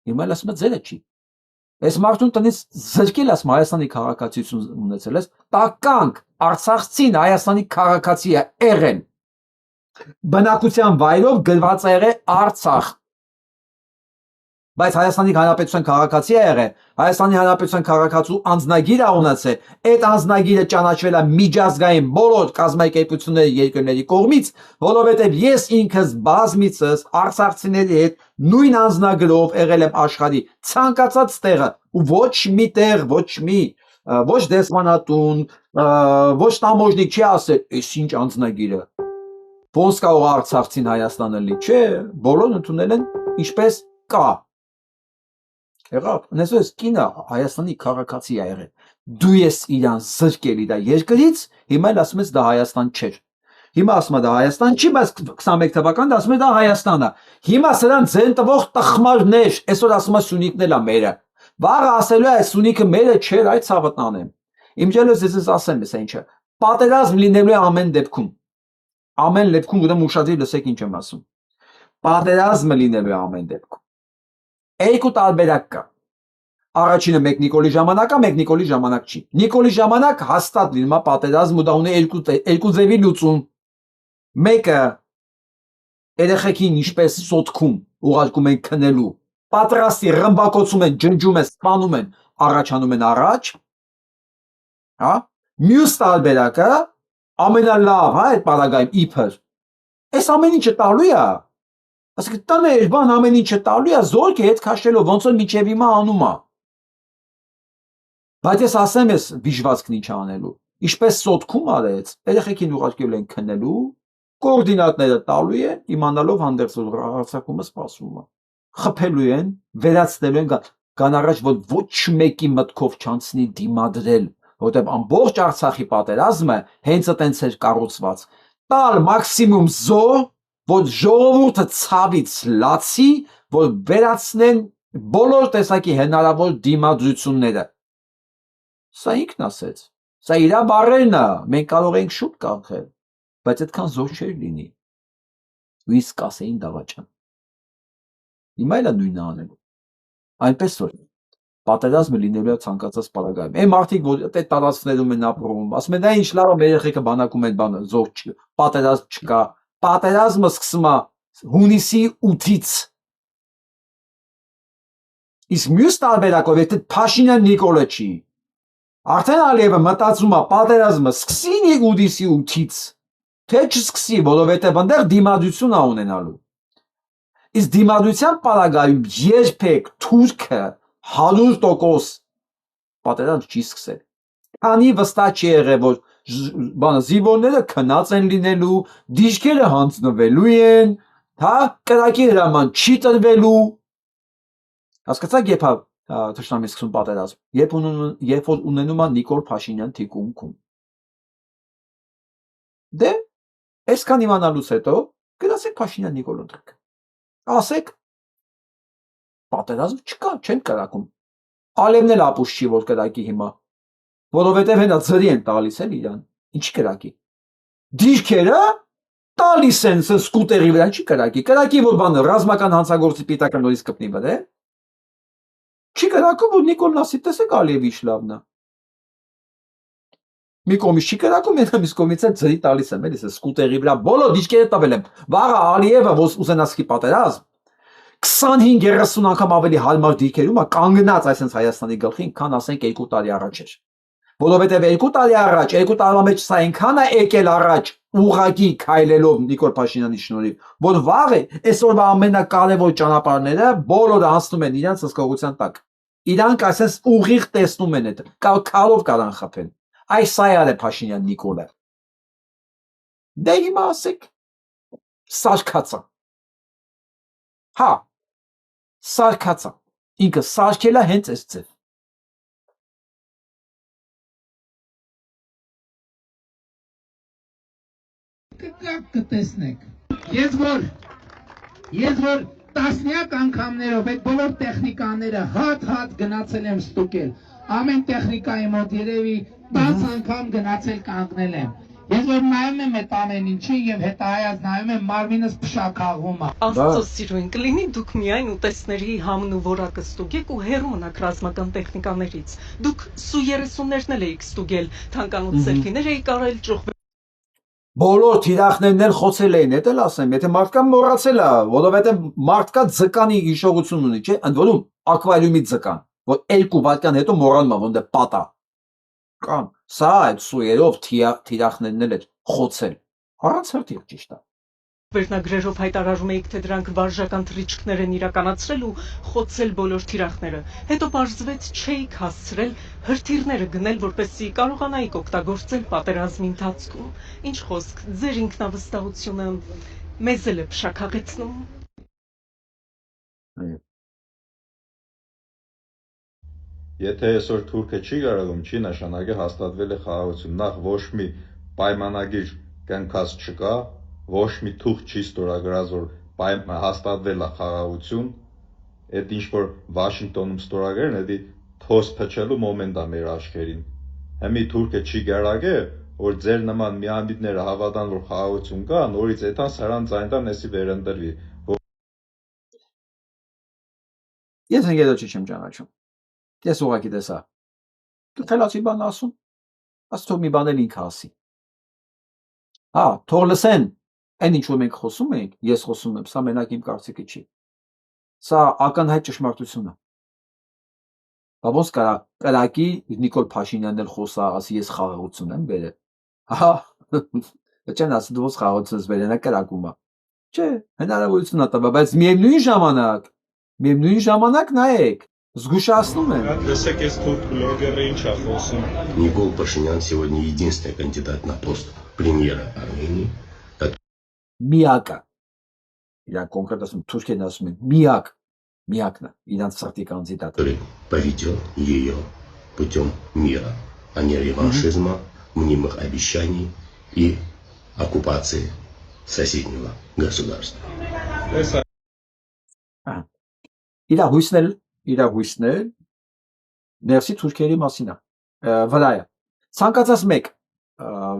Հիմա ասում է ձերը չի։ Այս մարդուն տնից զրկել ասում Հայաստանի քաղաքացիություն ունեցել ես, տականք Արցախցին Հայաստանի քաղաքացի է եղել։ Բնակության վայրով գրված է եղել Արցախ։ Բայց Հայաստանի Հանրապետության քաղաքացի է եղել, Հայաստանի Հանրապետության քաղաքացու անձնագիր է ունեցել, այդ անձնագիրը ճանաչվել է միջազգային բոլոր կազմակերպությունների երկրների կողմից, որովհետև ես ինքս բազմիցս արցախցիների հետ նույն անձնագրով եղել եմ աշխարհի ցանկացած տեղը ու ոչ մի տեղ, ոչ դեսպանատուն, ոչ տամոժնիկ չի ասել, այս ինչ անձնագիրը։ Ոնց կարող արցախցին Հայաստանը լի, չէ, բոլորն ընդունել են ինչպես կա։ Եղավ, նեսոս կինը Հայաստանի քաղաքացի է եղել։ Դու ես իրան զրկել իր երկրից, հիմա էլ ասում ես դա Հայաստան չէր։ Հիմա ասում է դա Հայաստան չի, բայց 21 թվականին ասում է դա Հայաստան է։ Հիմա սրան ձեն տվող տխմարներ, այսօր ասում է Սյունիքն էլ է մերը։ Վաղը ասելու է Սյունիքը մերը չէր, այդ ցավը տանեմ։ Իմ ջելոս ես ասեմ ես ինչը։ Պատերազմ լինելու է ամեն դեպքում։ Ամեն դեպքում ուրեմն ուշադրի լսեք ինչ եմ ասում։ Պատերազմը լինելու է ամեն դեպքում։ Երկու տարբերակ կա։ Առաջինը մեկ Նիկոլի ժամանակ է, մեկ Նիկոլի ժամանակ չի։ Նիկոլի ժամանակ հաստատ լինում է պատերազմ ու դա ունի երկու ձևի լուծում։ Մեկը երեխեքին ինչպես սոտքում ուղարկում են քնելու, պատրաստի ռմբակոծում են, ջնջում են, սպանում են, առաջանում են առաջ։ Հա? Մյուս տարբերակը ամենալավ, հա, այդ պարագայում իբր։ Այս ամեն ինչը տալու է։ Ասենք տաներ, բան ամեն ինչը տալու է, զորք է հետ քաշելով, ոնց որ միջև հիմա անում է։ Բայց ես ասեմ ես վիժվածքն ինչ անելու։ Ինչպես սոտքում արեց, երեխեքին ուղարկել են քնելու, կոորդինատները տալու են, իմանալով հանդերձ հարձակումը սպասում է։ Խփելու են, վերացնելու են, կան առաջ որ ոչ մեկի մտքով չանցնի դիմադրել, որտեղ ամբողջ Արցախի պատերազմը հենց այտենց էր կառուցված։ Տալ մաքսիմում զոհ, որ ժողովուրդը ցավից լացի, որ վերացնեն բոլոր տեսակի հնարավոր դիմադրությունները։ Սա ինքն ասեց։ Սա իր բառերն է, մենք կարող ենք շուտ կանխել, բայց այդքան զոր չէր լինի։ Ու իսկ կասեին դավաճան։ Հիմա էլ է նույնը անելու։ Այնպես որ պատերազմը լինելու է ցանկացած պարագայում։ Այն մարդիկ, որ այդ տարածքներում են ապրում, ասում են, դա ինչ լավ է, երեխեքը բանակում են բանը, զոր չի, պատերազմ չկա։ Պատերազմը սկսում է հունիսի 8-ից։ Իսկ մյուս տարբերակով եթե Փաշինյան Նիկոլը չի, արդեն Ալիևը մտածում է պատերազմը սկսի հունիսի 8-ից, թե չսկսի, որովհետև այնտեղ դիմադրություն է ունենալու։ Իսկ դիմադրության պարագայում երբեք թուրքը 100% պատերազմ չի սկսել։ Քանի վստահ չի եղել, որ բանը զինվորները քնած են լինելու, դիժկերը հանձնվելու են, հա, կրակի հրաման չի տրվելու։ Հասկացաք, երբ թշնամի սկսում պատերազմ։ Երբ որ ունենում է Նիկոլ Փաշինյան թիկունքում։ Դե, այսքան իմանալուց հետո գնացեք Փաշինյան Նիկոլ ընտրեք։ Ասեք պատերազմ չկա, չեն կրակում։ Ալիևն էլ ապուշ չի, որ կրակի հիմա, որովհետև հենա ձրի են տալիս էլ իրան, ինչ կրակի։ Դիրքերը տալիս են սկուտերի վրա, չի կրակի, որ բանը ռազմական հանցագործի պիտակը նորից կպնի վրա։ Չի կրակում, որ Նիկոլն ասի, տեսեք Ալիևի ինչ լավն է։ Մի կողմից չի կրակում, մյուս կողմից էլ ձրի տալիս եմ, էլի սկուտերի վրա բոլոր դիրքերը տվել եմ։ Վաղը Ալիևը ուզենասկի պատերազմ 25-30 անգամ ավելի հարմար դիրքերում է կանգնած այսպես Հայաստանի գլխին, քան ասենք 2 տարի առաջ էր։ Որովհետև 2 տարի առաջ, 2 տարվա մեջ սա այնքան է եկել առաջ ուղղակի քայլելով Նիկոլ Փաշինյանի շնորհիվ, որ վաղը այսօրվա ամենակարևոր ճանապարհները բոլորը անցնում են իրենց հսկողության տակ։ Իրանք այսպես ուղիղ տեսնում են այդ, քարով կարան խփեն։ Այս սա է Փաշինյան Նիկոլը։ Դե հիմա ասեք սարքացա։ Հա, սարքացա։ Ինքը սարքելա հենց այս ձև։ Կտեսնեք։ Ես որ տասնյակ անգամներով այդ բոլոր տեխնիկաները հատ գնացել եմ ստուգել։ Ամեն տեխնիկայի մոտ երևի 10 անգամ գնացել կանգնել եմ։ Ես որ նայում եմ այդ ամեն ինչի եւ հետահայաց նայում եմ մարմինս փշակաղվում է։ Աստծո սիրուն կլինի դուք միայն ուտեսների համն ու որակը ստուգեք ու հեռու մնաք ռազմական տեխնիկաներից։ Դուք Սու-30-ներն էլ էիք ստուգել, թանկանոց սելֆիներ էիք արել, ճոխվել։ Բոլոր թիրախներն էլ խոցել էին, էդ էլ ասեմ, եթե մարդկան մոռացել է, որովհետև մարդկա ձկանի հիշողություն ունի, չէ՞, ընդ որում ակվարիումի ձկան, որ 2 վայրկյան հետո մոռանում է, որ դա պատա։ Կամ սա այդ սույերով թիրախներն էլ խոցել։ Առանց հրթիռ ճիշտ է։ Վերնագրերով հայտարարում էիք, թե դրանք վարժական թռիչքներ են իրականացրել ու խոցել բոլոր թիրախները։ Հետո պարզվեց չէիք հասցրել հրթիռները գնել, որպեսզի կարողանայիք օգտագործել պատերազմի ընթացքում։ Ինչ խոսք, ձեր ինքնավստահությունը մեզ էլ է փշաքաղեցնում։ Եթե այսօր թուրքը չի կարողում, չի նշանակի հաստատվել է խաղաղություն։ Նախ ոչ մի պայմանագիր կնքած չկա, ոչ մի թուղթ չի ստորագրած, որ հաստատվել է խաղաղություն, այդ ինչ որ Վաշինգտոնում ստորագրեն, դա թոս փչելու մոմենտ է մեր աչքերին։ Հիմի թուրքը չի գարագե, որ ձեր նման միամիտները հավատան, որ խաղաղություն կա, նորից այդան սարան ցայնտան էսի վերընտրվի։ Ես ընկերոջի չեմ ճանաչում։ Ես ուղղակի տեսա։ Դու խելացի բան ասում, ասում մի բան էլ ինքը ասի։ Հա, թող լսեն, այն ինչ որ մենք խոսում ենք, ես խոսում եմ, սա մենակ իմ կարծիքը չի։ Սա ակնհայտ ճշմարտություն է։ Բա ոնց կարա կրակի Նիկոլ Փաշինյանն էլ խոսա, ասի ես խաղաղություն եմ բերել։ Հա, չեն ասում դու ոնց խաղաղություն ես բերել, նա կրակում է։ Չէ, հնարավորություն է տվել, բայց միևնույն ժամանակ նայեք, զգուշացնում են։ Տեսեք, այս թուրք բլոգերը ինչ է խոսում։ Никол Пашинян сегодня единственный кандидат на пост премьера Армении. Միակը։ Իրանք կոնկրետ ասում, թուրքերն ասում են միակն է, իրանք սրտի կանդիդատ։ Который поведет ее путем мира, а не реваншизма, мнимых обещаний и оккупации соседнего государства. Իր հույսներ ներսի թուրքերի մասին է, վրա է։ Ցանկացած մեկ,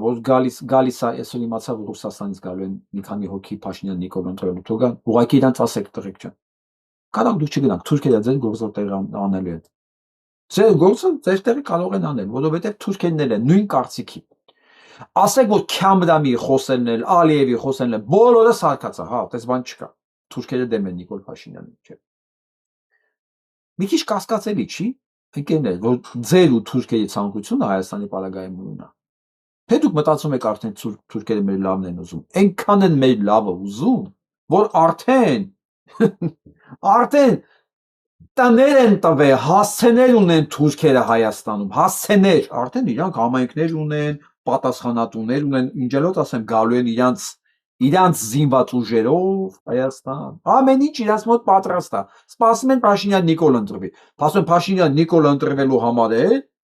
որ գալիս է, այսօր իմացա, որ Ռուսաստանից գալու են մի քանի հոգի Փաշինյան Նիկոլ ընտրելու թողան, ուղղակի իրանց ասեք տղեկ ջան։ Կարող դուք չգնաք, թուրքերը ձեր գործը տեղ անելու են։ Ձեր գործը ձեր տեղը կարող են անել, որովհետև թուրքերն են նույն կարծիքի։ Ասեք, որ Քամրամի խոսելն էլ, Ալիևի խոսելն էլ, բոլորը սարկացա, հա, այդպես բան չկա։ Թուրքերը դեմ են Նիկոլ Փաշինյանին, չէ։ Մի քիչ կասկածելի չի, ընկերներ, որ ձեր ու թուրքերի ցանկությունը Հայաստանի պարագայում ունենա։ Թե դուք մտածում եք արդեն թուրքերը մեր լավն են ուզում, այնքան են մեր լավը ուզում, որ արդեն տներ են տվել, հասցեներ ունեն թուրքերը Հայաստանում, հասցեներ, արդեն իրանք համայնքներ ունեն, պատասխանատուներ ունեն, ինչելոց ասեմ, գալու են իրանց զինված ուժերով Հայաստան, ամեն ինչ իրանց մոտ պատրաստ է։ Սպասում են Փաշինյան Նիկոլ ընտրվի։ Փաստորեն Փաշինյան Նիկոլ ընտրվելու համար է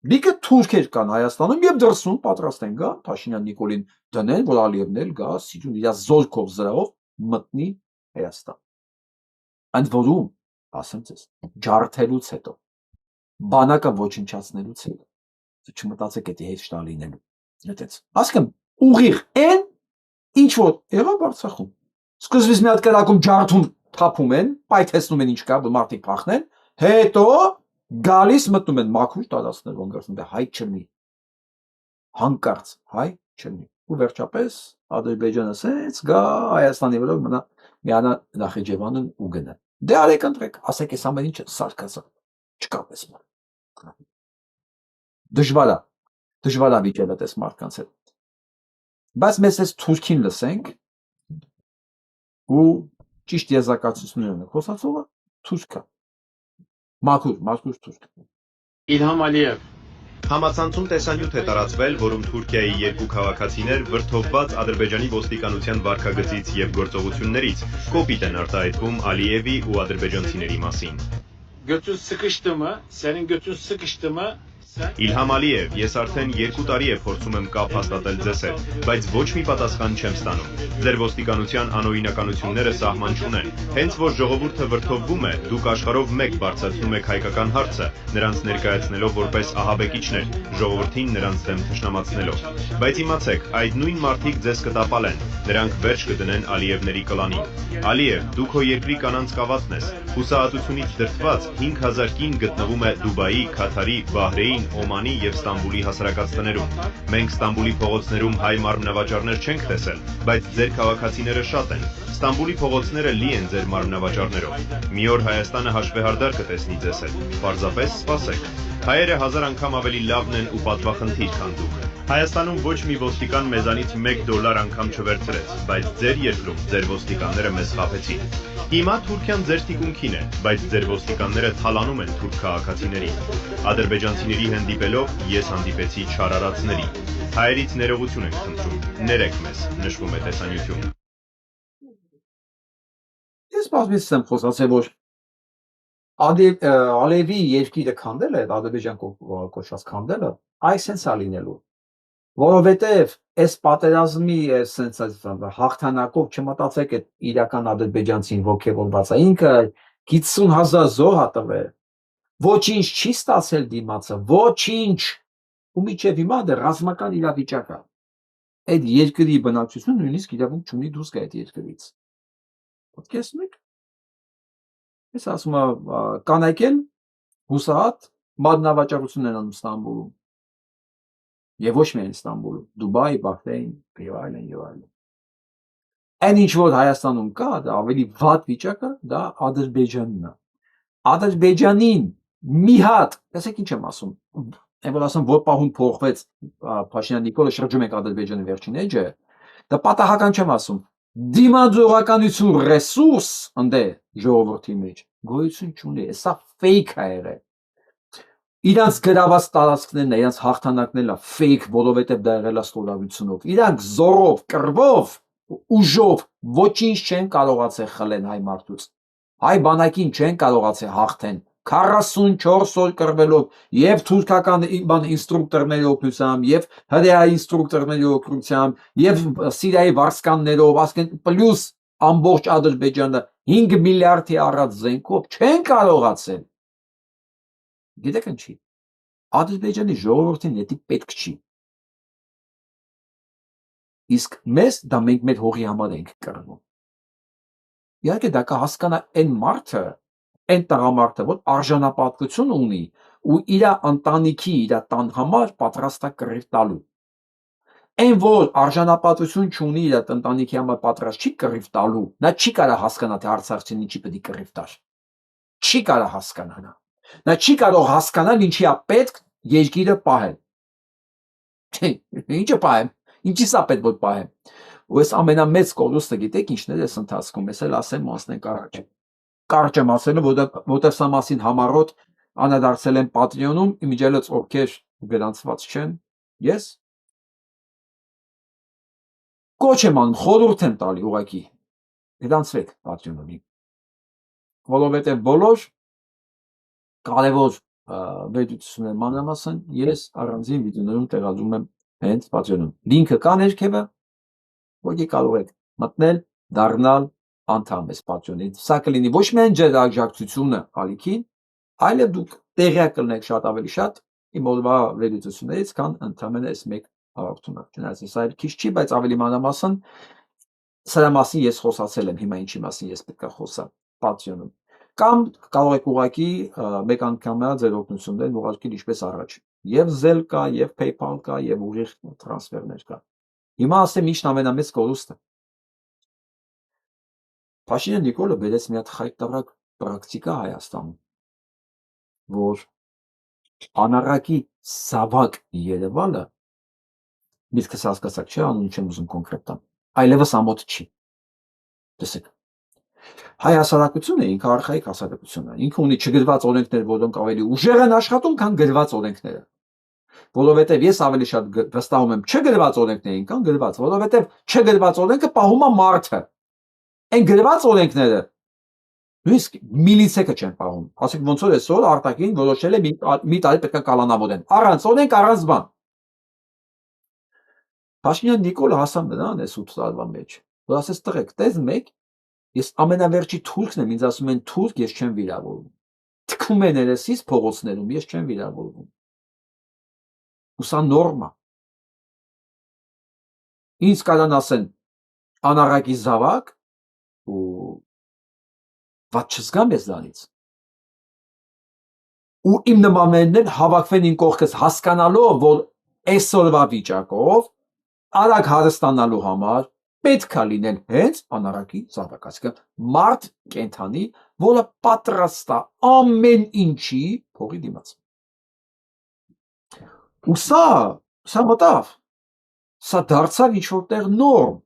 լիքը թուրքեր կան Հայաստանում եւ դրսում պատրաստ են գա Փաշինյան Նիկոլին դնեն, որ Ալիևն էլ գա սիրուն իր զորքով զրահով մտնի Հայաստան։ Ընդ որում, ասեմ ձեզ, ջարդելուց հետո, բանակը ոչնչացնելուց հետո, չմտածեք էդի հետ շտա լինելու։ Այդպես։ Ասկամ ուղիղ այն ինչ որ եղավ Արցախում։ Սկզբից մի հատ կրակում ջարդում թափում են, պայթեցնում են ինչ կա, որ մարդիկ փախնեն, հետո գալիս մտնում են մաքուր տարածքներ, ոնց դե հայ չլինի։ Հանկարծ հայ չլինի։ Ու վերջապես Ադրբեջանը ասեց գա Հայաստանի վրա մնա միանա Նախիջևանն ու գնա։ Դե արեք ընտրեք, ասեք այս ամեն ինչը սարկասա։ Չկապես մա։ Դժվար է վիճելը դες մարդկանց հետ։ Բայց մեզ այս Թուրքին լսենք ու ճիշտ եզրակացություններն խոսացողը Թուրքա։ Մաքուր Թուրք։ Իլհամ Ալիև Համացանցում տեսանյութ է տարածվել, որում Թուրքիայի երկու քաղաքացիներ վրդովված Ադրբեջանի ոստիկանության վարքագծից եւ գործողություններից կոպիտ են արտահայտվում Ալիևի ու ադրբեջանցիների մասին։ Götün sıkıştı mı? Senin götün sıkıştı mı? Իլհամ Ալիև, ես արդեն 2 տարի է փորձում եմ կապ հաստատել ձեզ հետ, բայց ոչ մի պատասխան չեմ ստանում։ Ձեր ոստիկանության անօրինականությունները սահման չունեն։ Հենց որ ժողովուրդը վրդովվում է, դուք աշխարհով մեկ բարձրացնում եք հայկական հարցը, նրանց ներկայացնելով որպես ահաբեկիչներ, ժողովրդին նրանց դեմ թշնամացնելով։ Բայց իմացեք, այդ նույն մարդիկ ձեզ կտապալեն, նրանք վերջ կդնեն Ալիևների կլանին։ Ալիև, դու քո երկրի կանանց կավատն ես։ Հուսահատությունից դրդված 5000 կին գտնվում է Դուբայի, Քաթարի, Բահրեին, Օմանի եւ Ստամբուլի հասարակած տներում։ Մենք Ստամբուլի փողոցներում հայ մարմնավաճառներ չենք տեսել, բայց ձեր քաղաքացիները շատ են։ Ստամբուլի փողոցները լի են ձեր մարմնավաճառներով։ Մի օր Հայաստանը հաշվեհարդար կտեսնի ձեզ հետ։ Պարզապես սպասեք։ Հայերը 1000 անգամ ավելի լավն են ու պատվախնդիր, քան դուք։ Հայաստանում ոչ մի ոստիկան մեզանից $1 անգամ չվերցրեց, բայց ձեր երկրում ձեր ոստիկանները մեզ խաբեցին։ Հիմա Թուրքիան ձեր թիկունքին է, բայց ձեր ոստիկանները թալանում են թուրք քաղաքացիներին։ Ադրբեջանցիների հանդիպելով ես հանդիպեցի չարարածների։ Հայերից ներողություն ենք խնդրում, ներեք մեզ, նշվում է տեսանյութում։ Ես բազմից եմ խոսացել, որ Ալիևի երկիրը քանդելը, Ադրբեջան կոչված քանդելը, այսպես է լինելու։ Որովհետև այս պատերազմի sense հաղթանակով չմտածեք այդ իրական ադրբեջանցին ոգևորված է, ինքը 50000 զոհ ա տվել, ոչինչ չի ստացել դիմացը, ոչինչ, ու միջև հիմա դե ռազմական իրավիճակ է։ Այդ երկրի բնակչությունը նույնիսկ իրավունք չունի դուրս գա այդ երկրից։ Պատկերացնում եք։ Ես ասում եմ կանայք են հուսահատ մարմնավաճառություն են անում Ստամբուլում։ Եվ ոչ միայն Ստամբուլում, Դուբայ, Բահրեյն, եւ այլն եւ այլն։ Այն ինչ որ Հայաստանում կա, դա ավելի վատ վիճակը, դա Ադրբեջանն է։ Ադրբեջանին մի հատ, տեսեք ինչ եմ ասում, այն որ ասեմ, որ պահուն փոխվեց Փաշինյան Նիկոլը շրջում եք Ադրբեջանի վերջին էջը, դա պատահական չեմ ասում։ Դիմադրողականություն ռեսուրս ընդ ժողովրդի մեջ գոյություն չունի, սա ֆեյք է եղել։ Իրանց գրաված տարածքներն է, իրանց հաղթանակներն է ֆեյք, որովհետև դա եղել է ստորագրությունով։ Իրանք զորով, կռվով, ուժով ոչինչ չեն կարողացել խլեն հայ մարդուց։ Հայ բանակին չեն կարողացել հաղթեն 44 օր կռվելով եւ թուրքական ինստրուկտորների օգնությամբ եւ հրեա ինստրուկտորների օգնությամբ եւ Սիրիայի վարսկաններով, ասեն պլյուս ամբողջ Ադրբեջանը 5 միլիարդի առած զենքով չեն կարողացել։ Գիտեք ինչի։ Ադրբեջանի ժողովրդին դա պետք չի։ Իսկ մեզ դա մենք մեր հողի համար ենք կռվում։ Իհարկե դա կհասկանա այն մարդը, այն տղամարդը, որ արժանապատվություն ունի ու իր ընտանիքի, իր տան համար պատրաստ է կռիվ տալու։ Այն որ արժանապատվություն չունի իր ընտանիքի համար պատրաստ չի կռիվ տալու, նա չի կարող հասկանա թե արցախցին ինչի պետք է կռիվ տար։ Չի կարող հասկանալ։ Նա չի կարող հասկանալ ինչի է պետք երկիրը պահել։ Ինչը պահեմ, ինչի սա պետք որ պահեմ։ Ու այս ամենամեծ կորուստը գիտեք ինչն է այս ընթացքում, ես էլ ասեմ մասնենք առաջ։ Կարճ եմ ասելու, որտեղ սա մասին համառոտ անդրադարձել եմ Patreon-ում, իմիջիայլոց ովքեր գրանցված չեն, ես կոչ եմ անում, խորհուրդ եմ տալի ուղղակի գրանցվեք Patreon-ով, որովհետև բոլոր կարևոր վերլուծությունների մանրամասն ես առանձին վիդեոներում տեղադրում եմ հենց Patreon-ում։ Լինքը կա ներքևը, որի կարող եք մտնել, դառնալ անդամ այս Patreon-ի։ Սա կլինի ոչ միայն ձեր աջակցությունը ալիքին, այլև դուք տեղյակ կլինեք շատ ավելի շատ իմ օրվա վերլուծություններից, քան ընդհանրապես այս մեկ հաղորդումը։ Չնայած սա քիչ չի, բայց ավելի մանրամասն սրա մասին ես խոսացել եմ, հիմա ինչի մասին ես պետք է խոսամ Patreon-ում։ Կամ կարող եք ուղղակի մեկ անգամյա ձեր օգնություններն ուղարկել ինչպես առաջ։ Եվ Zelle կա, եւ PayPal կա, եւ ուղիղ տրանսֆերներ կա։ Հիմա ասեմ ինչն ամենամեծ կորուստը։ Փաշինյան Նիկոլը բերեց մի հատ խայտարակ պրակտիկա Հայաստանում, որ անառակի զավակ Երևանը միտքս հասկացաք, չէ՞, անուն չեմ ուզում կոնկրետ տամ, այլևս ամոթ չի։ Տեսեք, հայ հասարակությունը ինքը արխայիկ հասարակություն է, ինքը ունի չգրված օրենքներ, որոնք ավելի ուժեղ են աշխատում, քան գրված օրենքները։ Որովհետև ես ավելի շատ վստահում եմ չգրված օրենքներին, քան գրված, որովհետև չգրված օրենքը պահում է մարդը։ Այն գրված օրենքները նույնիսկ միլիցեքը չեն պահում։ Ասեք ոնց որ այսօր արտաքին որոշել է մի տարի պետք է կալանավորեն։ Առանց օրենք, առանց բան։ Փաշինյան Նիկոլը հասավ նրան այս 8 տարվա մեջ, որ ասեց տղեկ, տես մեկ, ես ամենավերջի թուրքն եմ, ինձ ասում են թուրք, ես չեմ վիրավորվում։ Թքում են երեսից փողոցներում, ես չեմ վիրավորվում։ Ու սա նորմա։ Ինձ կարան ասեն անառակի զավակ ու ված չզգամ ես դրանից։ Ու իմ նմաններն էլ հավաքվեն իմ կողքս հասկանալով, որ այսօրվա վիճակով արագ հարստանալու համար պետք է լինեն հենց անառակի զավակ, այսինքն մարդ կենդանի, որը պատրաստ է ամեն ինչի փողի դիմաց։ Ու սա մտավ, սա դարձավ ինչ որտեղ նորմ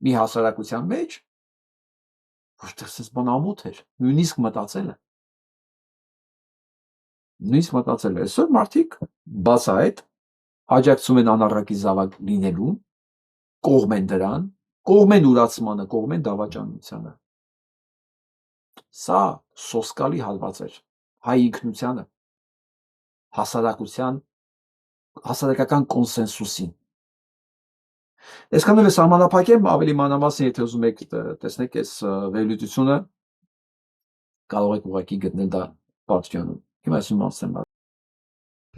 մի հասարակության մեջ, որտեղ սես բան ամոթ էր, նույնիսկ մտածել է։ Այսօր մարդիկ բացահայտ աջակցում են անառակի զավակ լինելուն, կողմ են դրան, կողմ են ուրացմանը, կողմ են դավաճանությանը։ Սա սոսկալի հալված էր հայ ինքնությանը, հասարակական կոնսենսուսին։ Այսքանով ես սահմանափակեմ, ավելի մանրամասն եթե ուզում եք տեսնեք այս վերլուծությունը, կարող եք ուղղակի գտնել դա Patreon-ում։ Հիմա ես իմացեմ։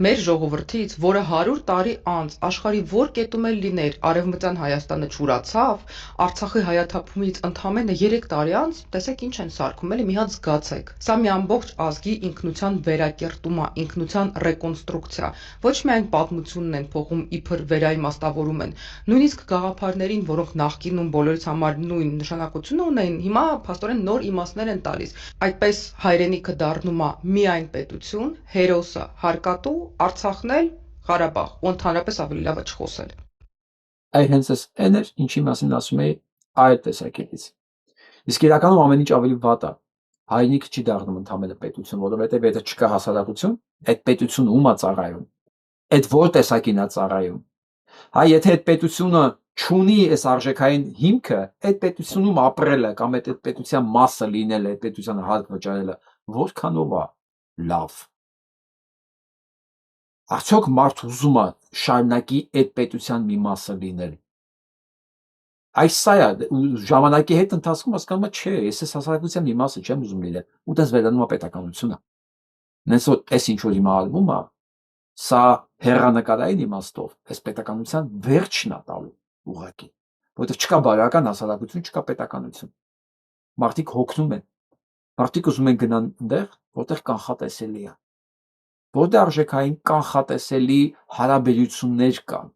Մեր ժողովրդից, որը 100 տարի անց աշխարհի որ կետում էլ լիներ, Արևմտյան Հայաստանը չուրացավ, Արցախի հայաթափումից ընդամենը 3 տարի անց, տեսեք ինչ են սարքում, էլի մի հատ զգացեք։ Սա մի ամբողջ ազգի ինքնության վերակերտում է, ինքնության ռեկոնստրուկցիա։ Ոչ միայն պատմությունն են փոխում, իբր վերաիմաստավորում են, նույնիսկ գաղափարներին, որոնք նախկինում բոլորից համար նույն նշանակությունը ունեին, հիմա փաստորեն նոր իմաստներ են տալիս։ Այդպես հայրենիքը դառնում է միայն պետություն, հերոսը հարկատու, Արցախն էլ Ղարաբաղ, ու ընդհանրապես ավելի լավ է չխոսել։ Այ հենց այս այն էր, ինչի մասին ասում էի այլ տեսակետից։ Իսկ իրականում ամեն ինչ ավելի վատ է։ Հայրենիքը չի դառնում ընդհանրապես պետություն, որովհետև եթե չկա հասարակություն, այդ պետությունը ում է ծառայում։ Այդ որ տեսակին է ծառայում։ Հայ, եթե այդ պետությունը չունի այս արժեքային հիմքը, այդ պետությունում ապրելը կամ այդ պետության մասը լինելը, այդ պետությանը հարկ վճարելը որքանով է լավ։ Արդյոք մարդ ուզում է շարունակի այդ պետության մի մասը լինել։ Այս սա է, ժամանակի հետ ընթացքում հասկանում եմ, չէ, ես այս հասարակության մի մասը չեմ ուզում լինել, ու դες վերանում է պետականությունը։ Նենց որ այս ինչ որ հիմա արվում է, սա հեռանկարային իմաստով այս պետականության վերջն է տալու ուղղակի, որովհետև չկա բարոյական հասարակություն, չկա պետականություն։ Մարդիկ հոգնում են, մարդիկ ուզում են գնան այնտեղ, որտեղ կանխատեսելի է, որտեղ արժեքային կանխատեսելի հարաբերություններ կան,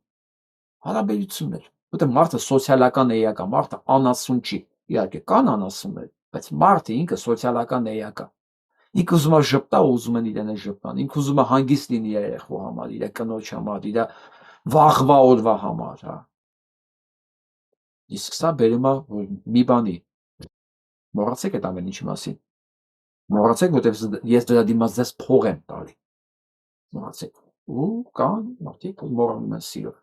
հարաբերություններ, որտեղ մարդը սոցիալական էակ է, մարդը անասուն չի, իհարկե կան անասուններ, բայց մարդը ինքը սոցիալական էակ է։ Ինքը ուզում է ժպտա ու ուզում են իրեն ժպտան, ինքը ուզում է հանգիստ լինի իր երեխու համար, իր կնոջ համար, իր վաղվա օրվա համար, հա։ Իսկ սա բերում է մի բանի, մոռացեք այդ ամեն ինչի մասին, մոռացեք, որտեղ ես դրա դիմաց ձեզ փող եմ տալի, մոռացեք, ու կան մարդիկ մոռանում են սիրով։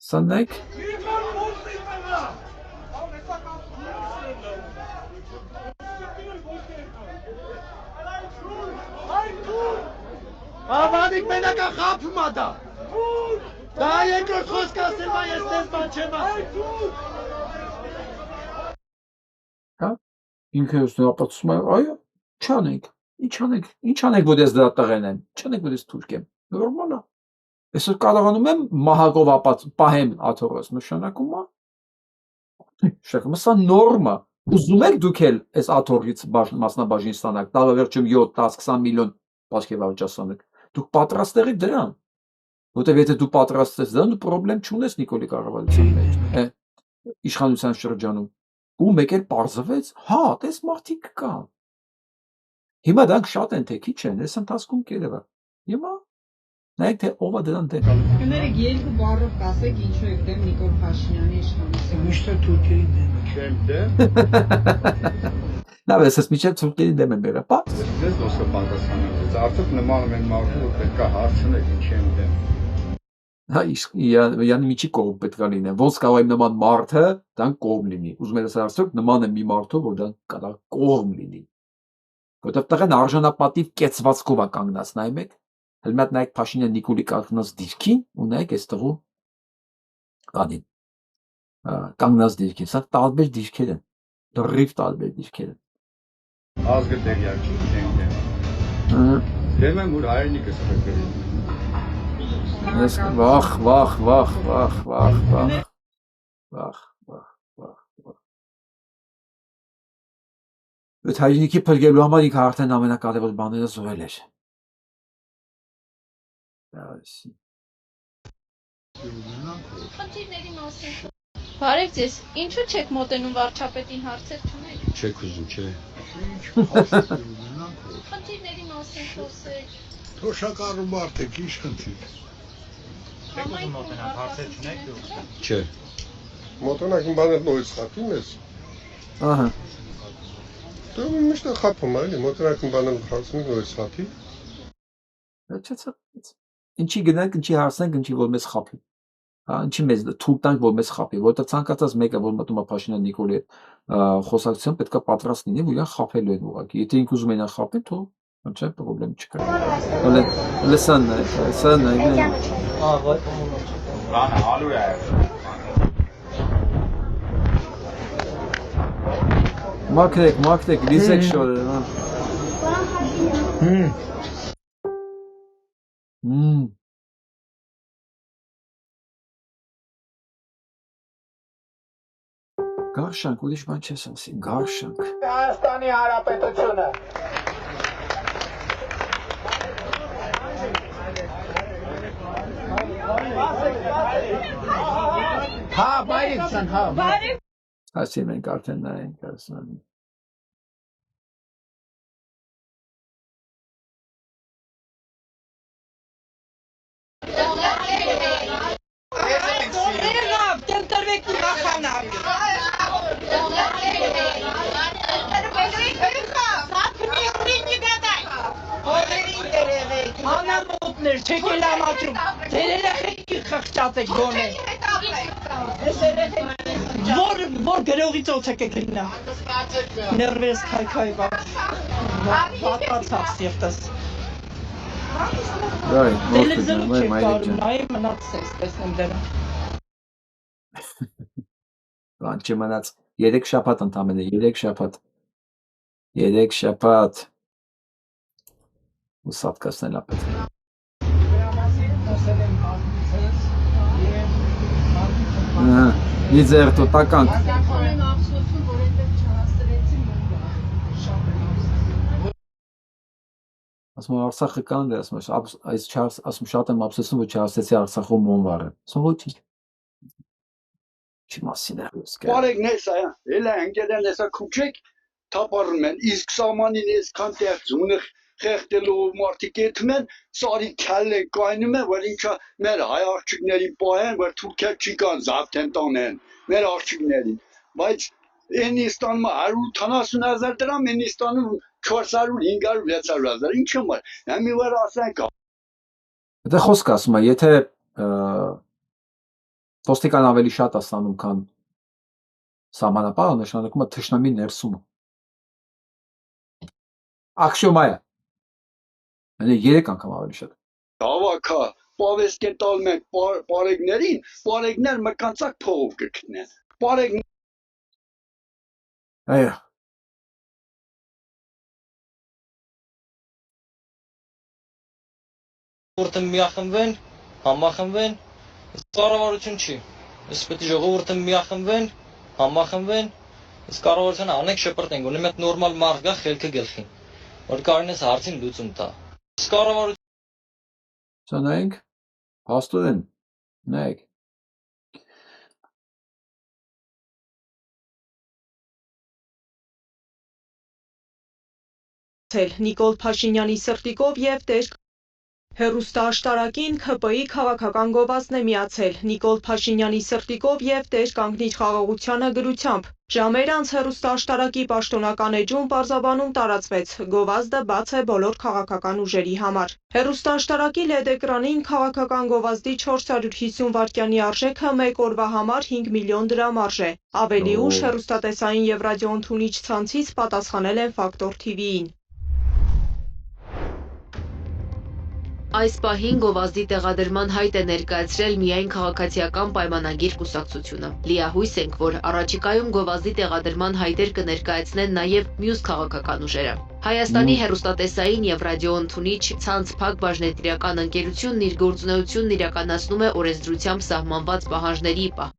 Սնեք։ Ավանիկ մենակա խապում ա դա։ Դա երկրորդ խոսք ասել ես տես բան չեմ Հա։ Ինքը ապացուցում է, այո, չանենք։ Ինչ անենք, որ ես դրա տղեն եմ։ Չանենք, որ ես թուրք եմ։ Նորմալ է։ Այսօր կարողանում եմ մահակով պահեմ աթոռս, նշանակում է։ Շեխը սա նորմա։ Ուզում եք դուք էլ այս աթոռից մասնաբաժին ստանաք, տարեվերջում 7, 10, 20 միլիոն բաշխև ավճասանեք։ Դուք պատրաստ եք դրան։ Որտեւ եթե դու պատրաստ ես դրան, դու խնդրեմ չունես Նիկոլի կառավարության մեջ, իշխանության շրջանում։ Ու մեկ էլ պարզվեց, հա, տես մարդիկ կան։ Հիմա դրանք շատ են թե քիչ են, այս ընթացքում կերևա։ Հիմա նայեք թե ով է դրան դեմ։ Կներեք երկու բառով կասեք ինչու եք դեմ Նիկոլ Փաշինյանի իշխանության։ Միշտ Թուրքիայի դեմ չեմ դեմ։ Լավ, ես միջև թուրքերի դեմ եմ եղել, բաց։ Դες ոսկե պատասխանատու։ Արդյոք նմանում են մարդու, որ պետք է հարցնեք ինչի են դեմ։ Հա, yani միջի կողմ պետք է լինի։ Ոնց կարող եմ նման մարդը դան կողմ լինի։ Ուզում եմ ասել, արդյոք նման է մի մարդու, որ դան կարող կողմ լինի։ Որտեվ տղեն արժանապատիվ կեցվածքով է կանգնած, նայում եք։ Հəl մատ նայեք Փաշինյան Նիկոլի կանգնած դիրքին ու նայեք այս տղու կանին։ Կանգնած դիրքին, սա տարբեր դիրքեր են։ Դրիվ տարբեր դիրքեր են։ Ազգը դերյակ չի չեն դեմ։ Դեմ եմ որ հայրենիքս փրկել։ Ես վախ։ Այդ հայրենիքի փրկելու համար ինքը արդեն ամենակարևոր բաները զոհել էր։ Խնդիրների մասին։ Բարև ձեզ, ինչու չեք մոտենում վարչապետին հարցեր չունեք։ Չեք ուզում, չէ։ Խնդիրների մասին խոսեք։ Թոշակառու մարդ եք, ինչ խնդիր։ Չեք ուզում մոտենալ, հարցեր չունեք դու։ Չէ։ Մոտենակ իմ բանը նորից խափի մեզ։ Ահա։ Դու միշտ խափում այլի, մոտենակ իմ բանը հարցնում նորից խափի։ Ինչի գնանք, ինչի հարցնենք, ինչի որ մեզ խափի։ Հա, ինչի մեզ թույլ տանք, որ մեզ խափի, որտեղ ցանկացած մեկը, որ մտնում է Փաշինյան Նիկոլի խոսակցության, պետք է պատրաստ լինի, որ իրան խափելու են ուղղակի։ Եթե ինքը ուզում է իրան խափել, թող չէ, պրոբլեմ չկա։ Լսան, Ռանը հալու է։ Մաքրեք, լիզեք շորը, Գարշանք, ուրիշ բան չես ասի, գարշանք։ Հայաստանի Հանրապետությունը։ Հա, բայրիկցան, հա։ Ասի մենք արդեն նայենք, ասան։ Անամոտներ, չեք էլ ամատրում, դեր երեխեքի խղճած եք գոնե։ Որ գրողի ծոց եք գնա։ Ներվես քայքայ վատացավ սիրտս։ Տելևիզորում չեք կարում, նայ մնացես, տեսնեմ դերը։ Բան չմնաց, 3 շաբաթ ընդամենը, 3 շաբաթ։ Ու սատկացնել ապետ։ Իձերտո տականք։ Ասում Արցախը կան դե, ասում շատ եմ ափսոսում, որ չհասեցի Արցախում մոնվարը։ Ասում ոչինչ։ Չի մասին է խոսքը։ Բարեկն ես այա, էլ ընկերն էսա քուչեք թափառում են, իսկ սամանին այսքան տեղ ծունը խեղտելով մարդիկ եթում են, սարի քալը կայնում են, որ ինչա մեր հայ աղջիկների պահեն, որ թուրքիա չի կան զավթեն տանեն, մեր աղջիկներին, բայց ենի ստանում 180,000 դրամ, ենի ստանում 400, 500, 600,000, ինչ համար, համի վար ասենք։ Դա խոսք ասում է, եթե Ոստիկան ավելի շատ է ստանում, քան սահմանապահը, նշանակում է թշնամի ներսումը։ Ակսիոմա է։ Այնը 3 անգամ ավելի շատ։ Հավաքա, պավեստ տալ մենք բարեգներին, բարեգներ մկանցակ փողով կգտնեն։ Բարեգ Այո։ Ժողովուրդը միախմբվեն, համախմբվեն, կառավարություն չի։ Ես պետք է ժողովուրդը միախմբվեն, համախմբվեն, ես կառավարությունը անենք շպրտենք, ունի մեկ նորմալ մարդ գա խելքը գլխին, որ կարողանես հարցին լուծում տա։ Ես կառավարություն Սանայենք, հաստորեն, նայեք։ Նիկոլ Փաշինյանի սրտիկով եւ Տեր Հեռուստաաշտարակին ՔՊ-ի քաղաքական գովազդն է միացել Նիկոլ Փաշինյանի սրտիկով եւ Տեր կանգնիչ խաղաղությանը գրությամբ։ Ժամեր անց հեռուստաաշտարակի պաշտոնական էջում պարզաբանում տարածվեց. գովազդը բաց է բոլոր քաղաքական ուժերի համար։ Հեռուստաաշտարակի LED էկրանին քաղաքական գովազդի 450 վայրկյանի արժեքը մեկ օրվա համար 5 միլիոն դրամ արժե։ Ավելի ուշ հեռուստատեսային եւ ռադիոընդունիչ ցանցից պատասխանել են Ֆակտոր TV-ին։ Այս պահին գովազդի տեղադրման հայտ է ներկայացրել միայն քաղաքացիական պայմանագիր կուսակցությունը։ Լիահույս ենք, որ առաջիկայում գովազդի տեղադրման հայտեր կներկայացնեն նաև մյուս քաղաքական ուժերը։ Հայաստանի հեռուստատեսային եւ ռադիոընդունիչ ցանց Փակ բաժնետիրական ընկերությունն իր գործունեությունն իրականացնում է օրենսդրությամբ սահմանված պահանջների պահ։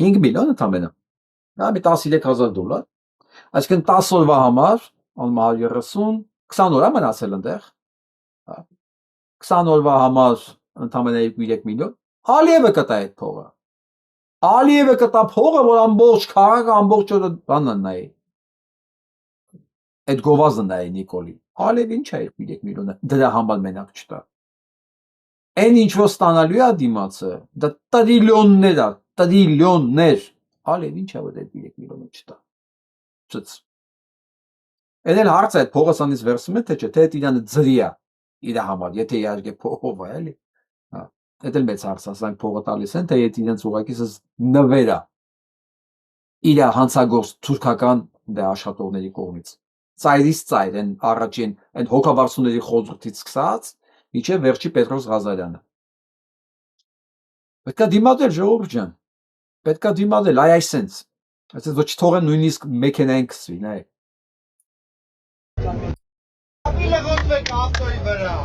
5 միլիոն ընդամենը։ Դա մի $13,000։ Այսինքն 10 օրվա համար, անում 130, 20 օր է մնացել այնտեղ։ 20 օրվա համար ընդամենը 2-3 միլիոն։ Ալիևը կտա այդ փողը։ Ալիևը կտա փողը, որ ամբողջ քաղաքը ամբողջ օրը բանն նայի։ Այդ գովազդը նայի Նիկոլի։ Ալիև ինչ է 2-3 միլիոնը դրա համար մենակ չտա։ Այն ինչ որ ստանալու է դիմացը, դա տրիլիոններ է, տրիլիոններ։ Ալիև ինչ է որ այդ 3 միլիոնը չտա։ Չց։ Այն էլ հարց է, այդ փողը սանից վերցում է, թե չէ, թե այդ իրանը ձրի է իր համար, եթե իհարկե փողով է, էլի։ Այդ էլ մեծ հարց է, ասենք փողը տալիս են, թե եթե իրենց ուղղակի նվեր է իր հանցագործ թուրքական աշխատողների կողմից։ Ծայրից ծայր, այն առաջին, այն հոգաբարձուների խորհրդից սկսած, մինչև վերջի Պետրոս Ղազարյանը։ Պետք է դիմադրել, ժողովուրդ ջան։ Պետք է դիմադրել, այ այսենց։ Այսինքն ոչ թողեն նույնիսկ մեքենային քսվի, նայեք։ Ապիլը ոտվեք ավտոյի վրա։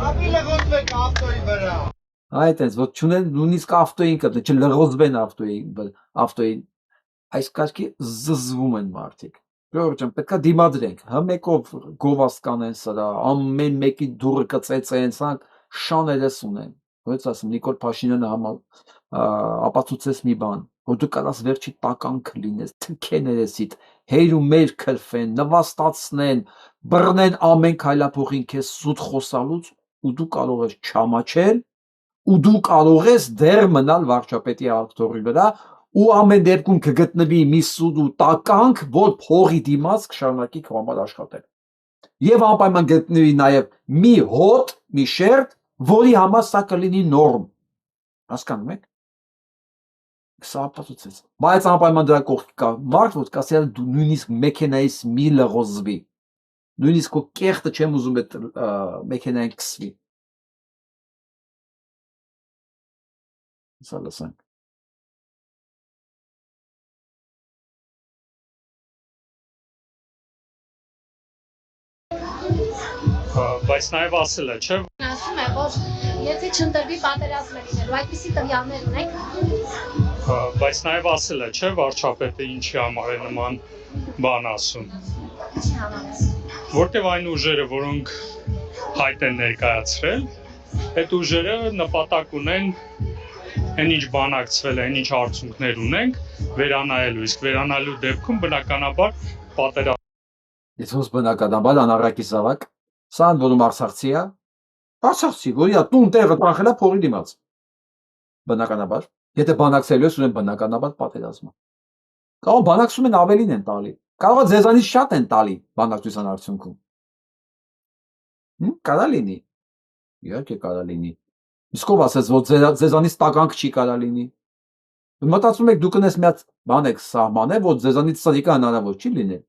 Ապիլը ոտվեք ավտոյի վրա։ Այդպես, ոչ չունեն նույնիսկ ավտոյին կպտել, չլղոզվեն ավտոյին։ Այս կարգի զզվում են մարդիկ։ Ժողովուրդ ջան, պետք է դիմադրենք, մեկով գովազդ կանեն սրա, ամեն մեկի դուռը կծեծեն, սրանք շաներս ունեն։ Ոնց ասեմ, Նիկոլ Փաշինյանը ապացուցեց մի բան, որ դու կարաս վերջի տականքը լինես, թքեն երեսիդ, հեր ու մեր քրֆեն, նվաստացնեն, բռնեն ամեն քայլափոխին քեզ սուտ խոսալուց, ու դու կարող ես չամաչել, ու դու կարող ես դեռ մնալ վարչապետի ակտորի վրա, ու ամեն դեպքում կգտնվի մի սուտ ու տականք, որ փողի դիմաց կշարունակի քո համար աշխատել։ Եվ անպայման գտնվի նաև մի հոտ, մի շերտ, որի համար սա կլինի նորմ։ Հասկանում եք։ Սա ապացուցեց։ Բայց անպայման դրա կողքի կա մարդ, որ կասել դու նույնիսկ մեքենայից մի լղոզվի։ Նույնիսկ քո կեղտը չեմ ուզում այդ մեքենային քսվի։ Սա լսենք։ Բայց նաև ասել է, չէ՞։ Ասում է, որ եթե չընտրվի պատերազմ է լինելու, այդպիսի տվյալներ ունեք։ Բայց նաև ասել է, չէ՞, վարչապետը ինչի համար է նման բան ասում։ Ինչի համար։ Որտեւ այն ուժերը, որոնք հայտ են ներկայացրել, այդ ուժերը նպատակ ունեն այն ինչ բանակցվել է, այն ինչ արդյունքներ ունենք, վերանայելու, իսկ վերանալու դեպքում բնականաբար պատերազմ։ Ես ոնց բնականաբար անառակի զավակ, սա որում արցախցի է, արցախցի, որի տուն տեղը տրախել է փողի դիմաց։ Բնականաբար, եթե բանակցելու ես, ուրեմն բնականաբար պատերազմը։ Կարող բանակցում են ավելին են տալի, կարող է ձեզանից շատ են տալի բանակցության արդյունքում։ Կարա լինի։ Իհարկե կարա լինի։ Իսկ ով ասեց, որ ձեզանից տականք չի կարա լինի։ Մտածում եք դուք ունես մի հատ բան եք սահմանել, որ ձեզանից սրիկա հնարավոր չի լինել։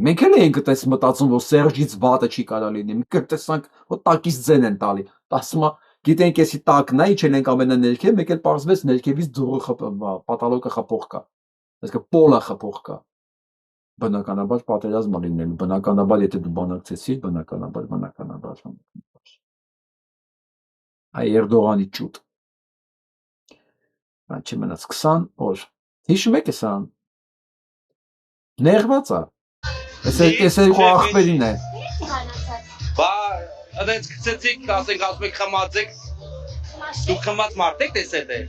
Մենք էլ ենք այդպես մտածում, որ Սերժից վատը չի կարա լինի։ Մենք տեսանք, որ տակից ձեն են տալի։ Ասում է, գիտենք էսի տակն է, իջել ենք ամենաներքև, մեկ էլ պարզվեց ներքևից դուռը պատալոկը խփող կա։ Այսինքն պոլը խփող կա։ Բնականաբար պատերազմ է լինելու, բնականաբար եթե դու բանակցեցիր, բնականաբար։ Այ Էրդողանի ճուտ։ Չի մնաց 20 օր։ Հիշում եք սան։ Ներված է։ Էս ախպերին է։ Բա, այդպես գցեցիք, ասենք ասում եք խմացեք։ Դուք խմած մարդ եք տեսել է։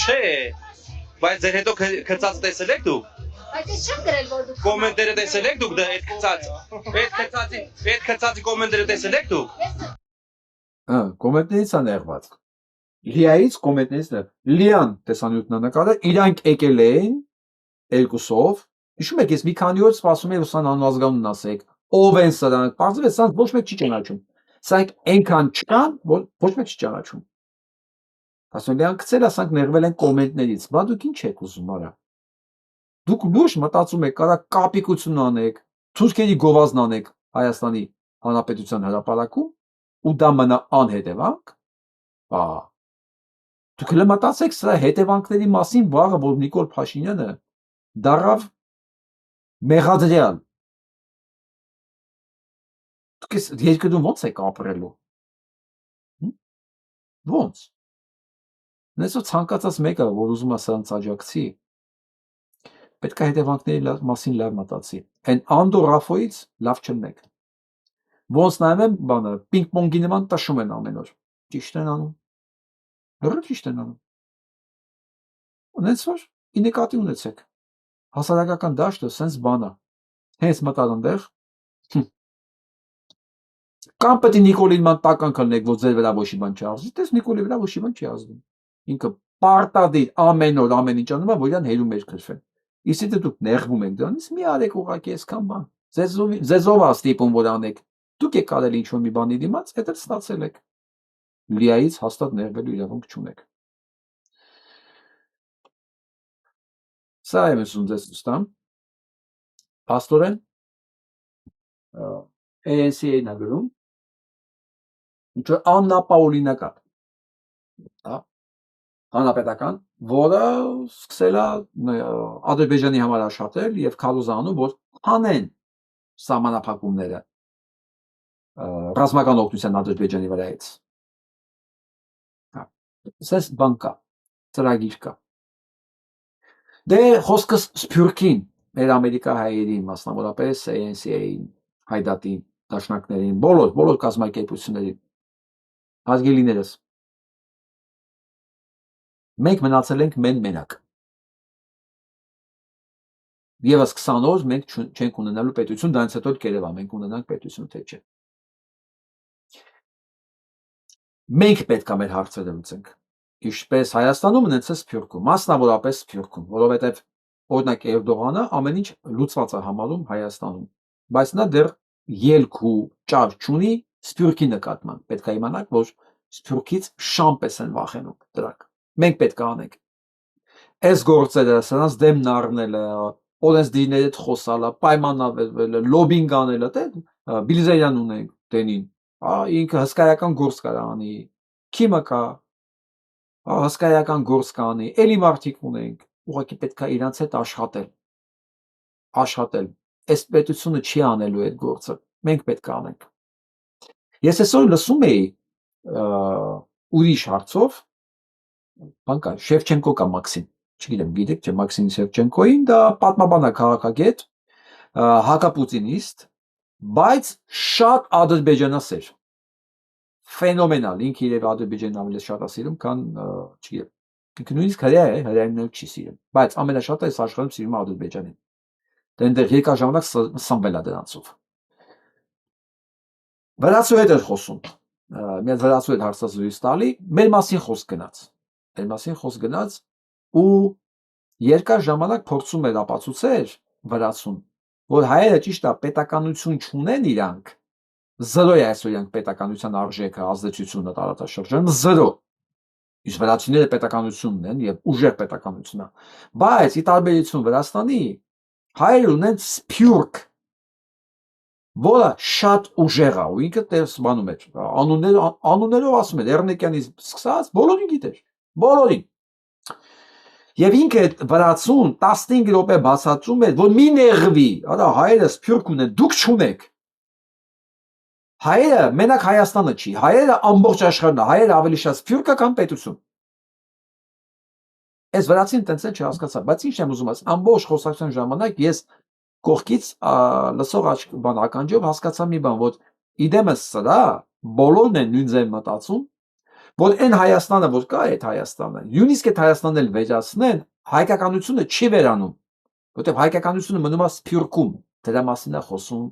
Չէ։ Բայց ձեր հետո քծած տեսել եք դուք։ Բայց ես չեմ գրել որ դուք կոմենտերը տեսել եք դուք դա այդ քծածի կոմենտերը տեսել եք դուք։ Կոմենտներից է ներված։ Լիայից կոմենտներից է։ Լիան տեսանյութն նկարը, իրանք եկել էին երկուսով։ Հիշում եք, ես մի քանի օր սպասում եմ ուսան անազգանուն ասեք, ով են սրանք, պարզվեց սրանք ոչ մեկ չի ճանաչում։ Սրանք այնքան չկան, որ ոչ մեկ չի ճանաչում։ Ասում Լիան գցել, ասանք ներվել են կոմենտներից, բա դուք ինչ եք ուզում արա։ Դուք լուրջ մտածում եք, կարա կապիկություն անեք, թուրքերի գովազն անեք Հայաստանի Հանրապետության հրապարակում ու դա մնա անհետևանք։ Բա դուք էլ մտածեք սրա հետևանքների մասին վաղը, որ Նիկոլ Փաշինյանը դարավ մեղադրյալ։ Դուք ես երկրում ո՞նց եք ապրելու։ Ո՞նց։ Նեսո ցանկացած մեկը, որ ուզում է սրանց աջակցի, պետք է հետևանքների մասին լավ մտածի։ Այն Անդո Ռաֆոից լավ չնեք։ Ոնց նայում եմ բանը, պինգ-պոնգի նման տշում են ամեն օր։ Ճիշտ են անում։ Լրիվ ճիշտ են անում։ Ունեցած որ ի նկատի ունեցեք։ Հասարակական դաշտը սենց բան է։ Հենց մտան այնտեղ։ Կամ պետք է Նիկոլին ման տական կլնեք, որ ձեր վրա ոչի բան չի ազդի, դες Նիկոլի վրա ոչի բան չի ազդում։ Ինքը պարտադիր ամեն օր ամեն ինչ անում է, որ իրան հերում էր քրֆեն։ Իսկ եթե դուք նեղվում եք դրանից, մի արեք ուղղակի այսքան բան։ Ձեզով է ստիպում որ անեք։ Դուք եք արել ինչ-որ մի բանի դիմաց, այդ էլ ստացել եք։ Լիայից հաստատ ներվելու իրավունք չունեք։ Սա եմ ասում ձեզ ուստամ։ Պաստորեն ANC-ն է գրում, ինչ-որ աննապաուլինակապ, հանրապետական, որը սկսել է Ադրբեջանի համար աշխատել և քարոզանում, որ հանեն սահմանափակումները ռազմական օգնության Ադրբեջանի վրայից։ Սես բան կա, ծրագիր կա։ Դե խոսքս Սփյուռքին, մեր ամերիկահայերին, մասնավորապես ANC-ին, հայդատին, դաշնակներին, բոլոր կազմակերպություններին, հարգելիներս, մենք մնացել ենք մենակ։ Եվս 20 օր մենք չենք ունենալու պետություն, դրանից հետո կերևա մենք ունենանք պետություն, թե չէ։ Մենք պետք է մեր հարցերը լուծենք, ինչպես Հայաստանում ունեցել Սփյուռքում, մասնավորապես Սփյուռքում, որովհետև օրինակ Էրդողանը ամեն ինչ լուծված է համարում Հայաստանում, բայց նա դեռ ելք ու ճար չունի Սփյուռքի նկատմամբ, պետք է իմանաք, որ Սփյուռքից շամպես են վախենում դրանք, մենք պետք է անենք, այս գործերը, սրանց դեմն առնելը, օրենսդիրների հետ խոսալը, պայմանավորվելը, լոբինգ անելը, Բիլզերյան ունենք տենին, ինքը հսկայական գործ կա անի, Քիմը կա, հսկայական գործ կա անի, էլի մարդիկ ունենք, ուղղակի պետք է իրանց հետ աշխատել, այս պետությունը չի անելու այդ գործը, մենք պետք է անենք։ Ես այսօր լսում էի ուրիշ հարցով, բան կա, Շևչենկո կա Մաքսիմ, չգիտեմ, գիտեք չէ, Մաքսիմ Շևչենկոին, դա պատմաբան է, քաղաքագետ, հակապուտինիստ, բայց շատ ադրբեջանասեր, ֆենոմենալ, ինքը իրև Ադրբեջանն ավելի շատ է սիրում, քան, չգիտեմ, ինքը նույնիսկ հրեա է, հրեաներն չի սիրում, բայց ամենաշատը այս աշխարհում սիրում է Ադրբեջանին, դա այնտեղ երկար ժամանակ սնվել է դրանցով։ Վրացու հետ էր խոսում, մի հատ վրացու հետ հարցազրույց տալի, մեր մասին խոսք գնաց ու երկար ժամանակ փորձում էր ապացուցել վրացուն, որ հայերը ճիշտ է պետականություն չունեն իրանք, զրո է այսօր իրանք պետականության արժեքը, ազդեցությունը տարածաշրջանում, զրո։ Իսկ վրացիները պետականություն ունեն եւ ուժեղ պետականություն է։ Բայց ի տարբերություն Վրաստանի, հայերը ունեն սփյուռք, որը շատ ուժեղ է ու ինքը տեսնում է անուններով ասում է Էռնեկյանից սկսած բոլորին գիտեր, բոլորին։ Եվ ինքը վրացուն 15 րոպե բացատրում է, որ մի նեղվի, արա հայերը սփյուռք ունեն, դուք չունեք։ Հայերը մենակ Հայաստանը չի, հայերը ամբողջ աշխարհն է, հայերը ավելի շատ սփյուռք է, քան պետություն։ Այս վրացին տենց էլ չհասկացա, բայց ինչ եմ ուզում ասել, ամբողջ խոսակցության ժամանակ ես կողքից լսող ականջով հասկացա մի բան, որ իդեմս սրա բոլորն են նույն ձև մտածում, որ այն Հայաստանը, որ կա այդ Հայաստանը, նույնիսկ այդ Հայաստանն էլ վերացնեն, հայկականությունը չի վերանում, որտեղ հայկականությունը մնում է սփյուռքում, դրա մասին է խոսում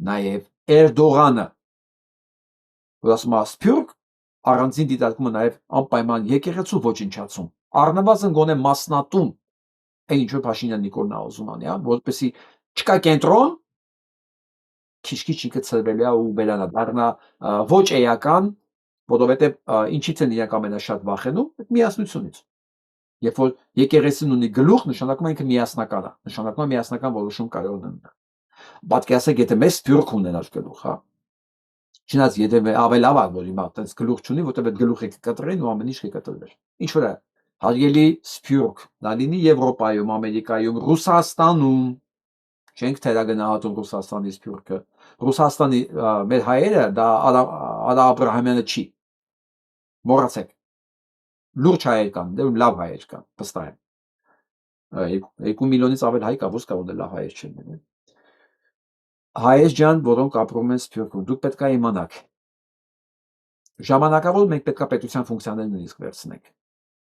նաև Էրդողանը, որ ասում է սփյուռք, առանձին դիտարկումը նաև անպայման եկեղեցու ոչնչացում, առնվազն գոնե մասնատում, այն ինչ որ Փաշինյան Նիկոլն է ուզում անի, որպեսզի չկա կենտրոն, քիչ-քիչ ինքը ծրվելի է ու վերանա, դառնա ոչ էական, որովհետև ինչից են իրանք ամենաշատ վախենում, այդ միասնությունից։ Երբ որ եկեղեցին ունի գլուխ, նշանակում է ինքը միասնական է, նշանակում է միասնական որոշում կարող ունենալ։ Պատկերացրեք, եթե մեծ սփյուռք ունենար գլուխ, հա։ Չնայած եթե ավելի լավ է, որ հիմա այդպես գլուխ չունի, որտեղ այդ գլուխը կկտրեն ու ամեն ինչ կկտրվեր։ Ինչ որ է, հարգելի սփյուռք, դա լինի Եվրոպայում, Ամերիկայում, Ռուսաստանում, չենք թերագնահատում Ռուսաստանի սփյուռքը։ Ռուսաստանի մեր հայերը դա Արա Աբրահամյանը չի։ Մոռացեք։ Լուրջ հայեր կան, դե լավ հայեր կան, վստահ եմ։ 2 միլիոնից ավել հայ կա, ո՞ս կա որ լավ հայեր չեն։ Հայեր ջան, որոնք ապրում են սփյուռքում, դուք պետք է իմանաք։ Ժամանակավոր մենք պետք է պետության ֆունկցիաները նույնիսկ վերցնենք։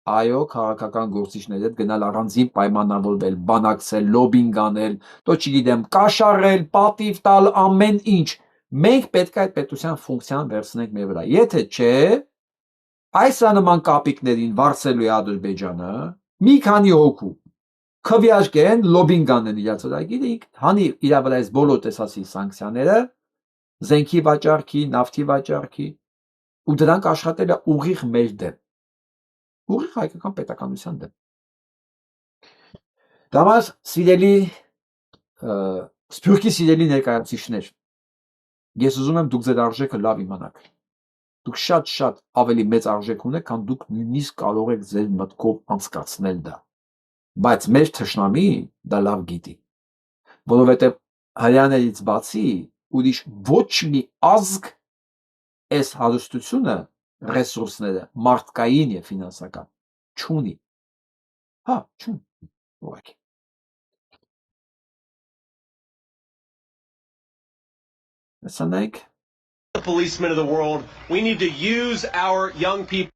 Այո, քաղաքական գործիչների հետ գնալ առանձին պայմանավորվել, բանակցել, լոբինգ անել, то չգիտեմ, կաշառել, պատիվ տալ, ամեն ինչ։ Մենք պետք է այդ պետության ֆունկցիան վերցնենք մեր վրա։ Եթե չէ, այս անման կապիկներին վարձելու է Ադրբեջանը, մի քանի հոգու քվյարկեն, լոբինգ անեն իրաց վրա, գիտեք, հանի իր վրա այս բոլոր տեսածի սանկցիաները, զենքի վաճառքի, նավթի վաճառքի, ու դրանք աշխատել է ուղիղ մեր դեմ։ Ուղիղ հայկական պետականության դեմ։ Դամաս սիրելի սփյուռքի սիրելի ներկայացուցիչներ, ես ուզում եմ դուք ձեր արժեքը լավ իմանաք։ Դուք շատ ավելի մեծ արժեք ունեք, քան դուք նույնիսկ կարող եք ձեր մտքով անցկացնել դա։ Բայց մեր թշնամի դա լավ գիտի, որովհետև հրյաներից բացի ուրիշ ոչ մի ազգ այս հարստությունը, ռեսուրսները, մարդկային եւ ֆինանսական չունի։ Հա, չունի։ Ուղղակի։ Լսանեք։ The policemen of the world, we need to use our young people.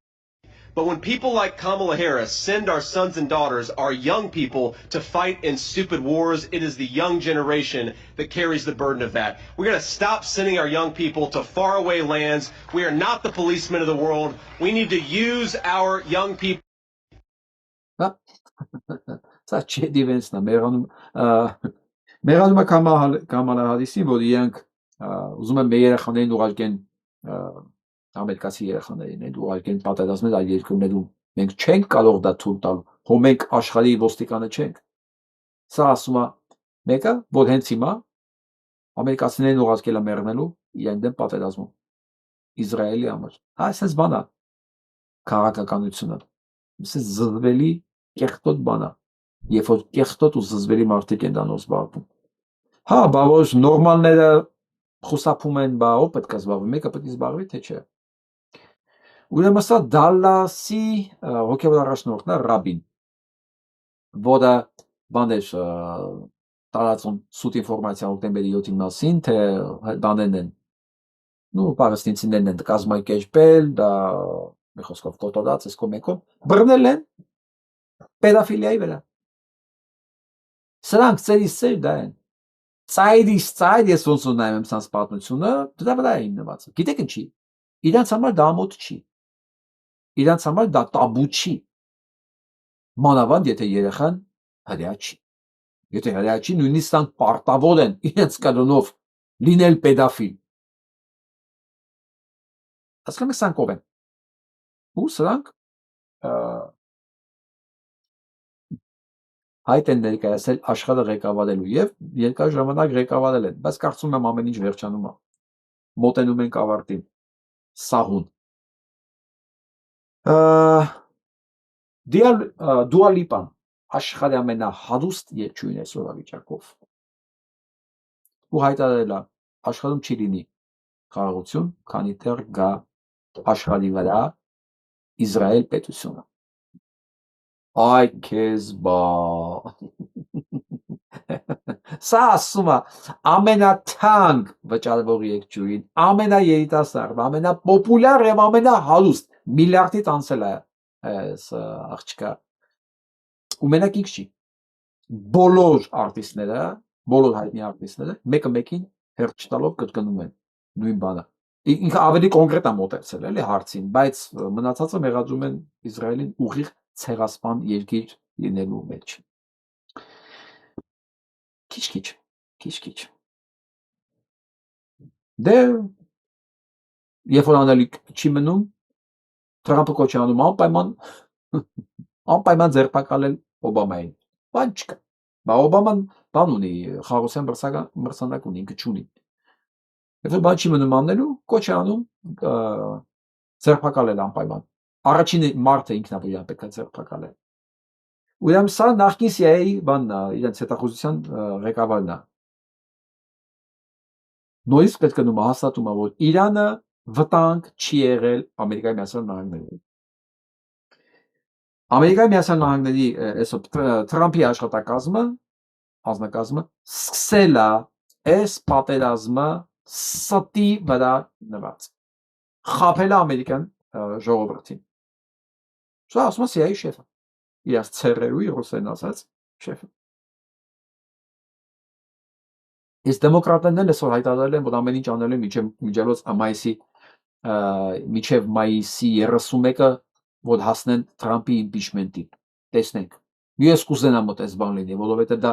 But when people like Kamala Harris send our sons and daughters, our young people, to fight in stupid wars, it is the young generation that carries the burden of that. We're going to stop sending our young people to faraway lands. We are not the policemen of the world. We need to use our young people. Սա չէ դիվենսն է, մեղանում է Կամալա Հարիսին, որ իրանք ուզում են մեր երեխաներին ուղարկեն ամերիկացի երեխաներին են ուղարկեն պատերազմել այլ երկրներում, մենք չենք կարող դա թույլ տալ, հո մենք աշխարհի ոստիկանը չենք։ Սա ասում է մեկը, որ հենց հիմա ամերիկացիներին ուղարկել է մեռնելու իրեն դեմ պատերազմում Իսրայելի համար։ Հա, այսպես բան է քաղաքականությունը։ Այսպես զզվելի կեղտոտ բան է, երբ որ կեղտոտ ու զզվելի մարդիկ են դանով զբաղվում։ Հա, բա որ նորմալները խուսափում են, բա ո՞վ պետք է զբաղվի, մեկը պետք է զբաղվի, թե չէ։ Ուրեմն սա Դալլասի հոգևոր առաջնորդն է Ռաբին, որը բաներ տարածում սուտ ինֆորմացիա հոկտեմբերի 7-ի մասին, թե բաներն են, պաղեստինցիներն են կազմակերպել, դա մի խոսքով կոտորած, այս կոմեկով, բռնել են պեդոֆիլիայի վրա։ Սրանք ծերից ծեր դա են։ Ծայրից ծայր, ես ոնց որ նայում եմ սանց պատմությունը, դրա վրա է հիմնված։ Գիտեք ինչի։ Իրանց համար դա ամոթ չի։ Իրանց համար դա տաբու չի։ Մանավանդ եթե երեխան հրյա չի։ Եթե հրեաչի նույնիսկ նրանք պարտավոր են իրենց կրոնով լինել պետաֆիլ։ Հասկանում եք սրանք ով են։ Ու սրանք հայտ են ներկայացել աշխարհը ղեկավարելու եւ երկար ժամանակ ղեկավարել են, բայց կարծում եմ ամեն ինչ վերջանում է։ Մոտենում ենք ավարտին։ Սահուն։ Դուա Լիպան աշխարհի ամենահարուստ երգչուհին է սովորավիճակով։ Ու հայտարարել է աշխարհում չի լինի խաղաղություն, քանի դեռ գա աշխարհի վրա Իսրայել պետությունը։ Այ քեզ բա։ Սա ասում է ամենաթանկ վճարվող երգչուհին, ամենաերիտասարդ, ամենապոպուլյար եւ ամենահարուստ միլիարդից անցել է այս աղջկա։ Ու մենակ ինքս չի։ Բոլոր արտիստները, բոլոր հայտնի արտիստները մեկը մեկին հերթ չտալով կրկնում են նույն բանը։ Ինքը ավելի կոնկրետ է մոտեցել էլի հարցին, բայց մնացածը մեղադրում են Իսրայելին ուղիղ ցեղասպան երկիր լինելու մեջ։ Քիչ։ Դե երբ որ անելիք չի մնում, Թրամփը կոչ է անում անպայման ձերբակալել Օբամային։ Բան չկա։ Բա Օբաման բան ունի, խաղաղության մրցանակ ունի, ինքը չունի։ Երբ որ բան չի մնում անելու, կոչ է անում ձերբակալել անպայման։ Առաջին մարդը ինքն է, որ իրան պետք է ձերբակալել։ Ուրեմն սա նախկին CIA-ի բանն է, իրենց հետախուզության ղեկավարն է։ Նույնիսկ կրկնում է, հաստատում է, որ Իրանը վտանգ չի եղել Ամերիկայի Միացյալ Նահանգներին։ Ամերիկայի Միացյալ Նահանգների Թրամփի անձնակազմը սկսել է այս պատերազմը ստի վրա նված։ Խաբել է ամերիկյան ժողովրդին։ Սա ասում է CIA-ի շեֆը։ Իրաց ցերերու ռուսերեն ասած շեֆը։ Իսկ դեմոկրատներն էլ այսօր հայտարարել են, որ ամեն ինչ անել են մինչև մայիսի 31-ը, որ հասնեն Թրամփի իմպիչմենտին։ Տեսնենք։ Ես կուզենամ մոտ այս բան լինի, որովհետև դա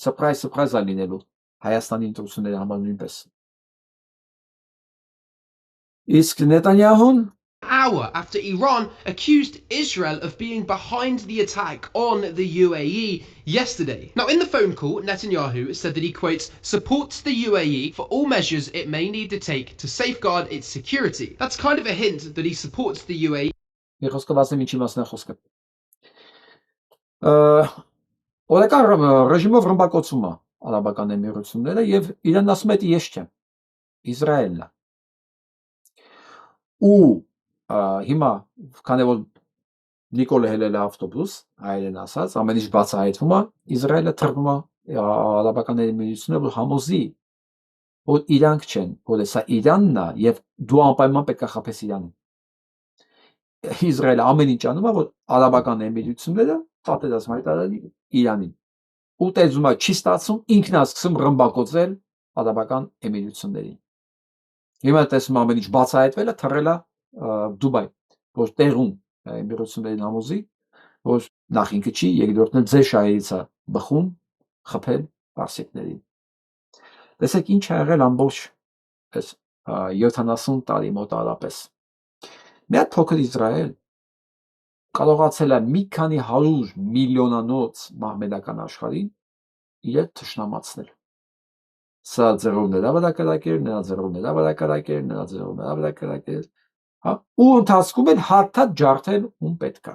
սրպրայզ է լինելու Հայաստանի ընտրությունների համար նույնպես։ Իսկ Նետանյահուն hour after Iran accused Israel of being behind the attack on the UAE yesterday. Now, in the phone call, Netanyahu said that he, quotes, supports the UAE for all measures it may need to take to safeguard its security. That's kind of a hint that he supports the UAE. Օրական ռեժիմով ռմբակոծում է Արաբական Էմիրությունները եւ իրեն ասում է ես չեմ, Իսրայելն է։ Ու հիմա քանի որ Նիկոլը հելել է ավտոբուս, հայերեն ասած, ամեն ինչ բացահայտվում է, Իսրայելը թռնում է Արաբական Էմիրությունները, որ համոզի, որ իրանք չեն, որ սա Իրանն է եւ դու անպայման պետք է խաբես Իրանին։ Իսրայելը ամեն ինչ անում է, որ Արաբական Էմիրությունները պատերազմ հայտարարի Իրանին։ Ուտեզումը չի ստացվում, ինքն է սկսում ռմբակոծել Արաբական Էմիրություններին։ Հիմա տեսնում ամեն ինչ բացահայտվել է, թռել է Դուբայ, որ տեղում Էմիրություններին համոզի, որ նախ ինքը չի, երկրորդն էլ ձեր շահերից է բխում խփել պարսիկներին։ Տեսեք ինչ ա եղել ամբողջ այս 70 տարի մոտ արապես։ Մի հատ փոքր Իսրայել կարողացել է մի քանի 100 միլիոնանոց մահմեդական աշխարհին իր թշնամացնել։ Սա ձեռով նրա վրա կրակեր, նրա ձեռով նրա վրա կրակեր, նրա ձեռով նրա վրա կրակեր, հա, ու ընթացքում են հաթաթ ջարդել ում պետք է։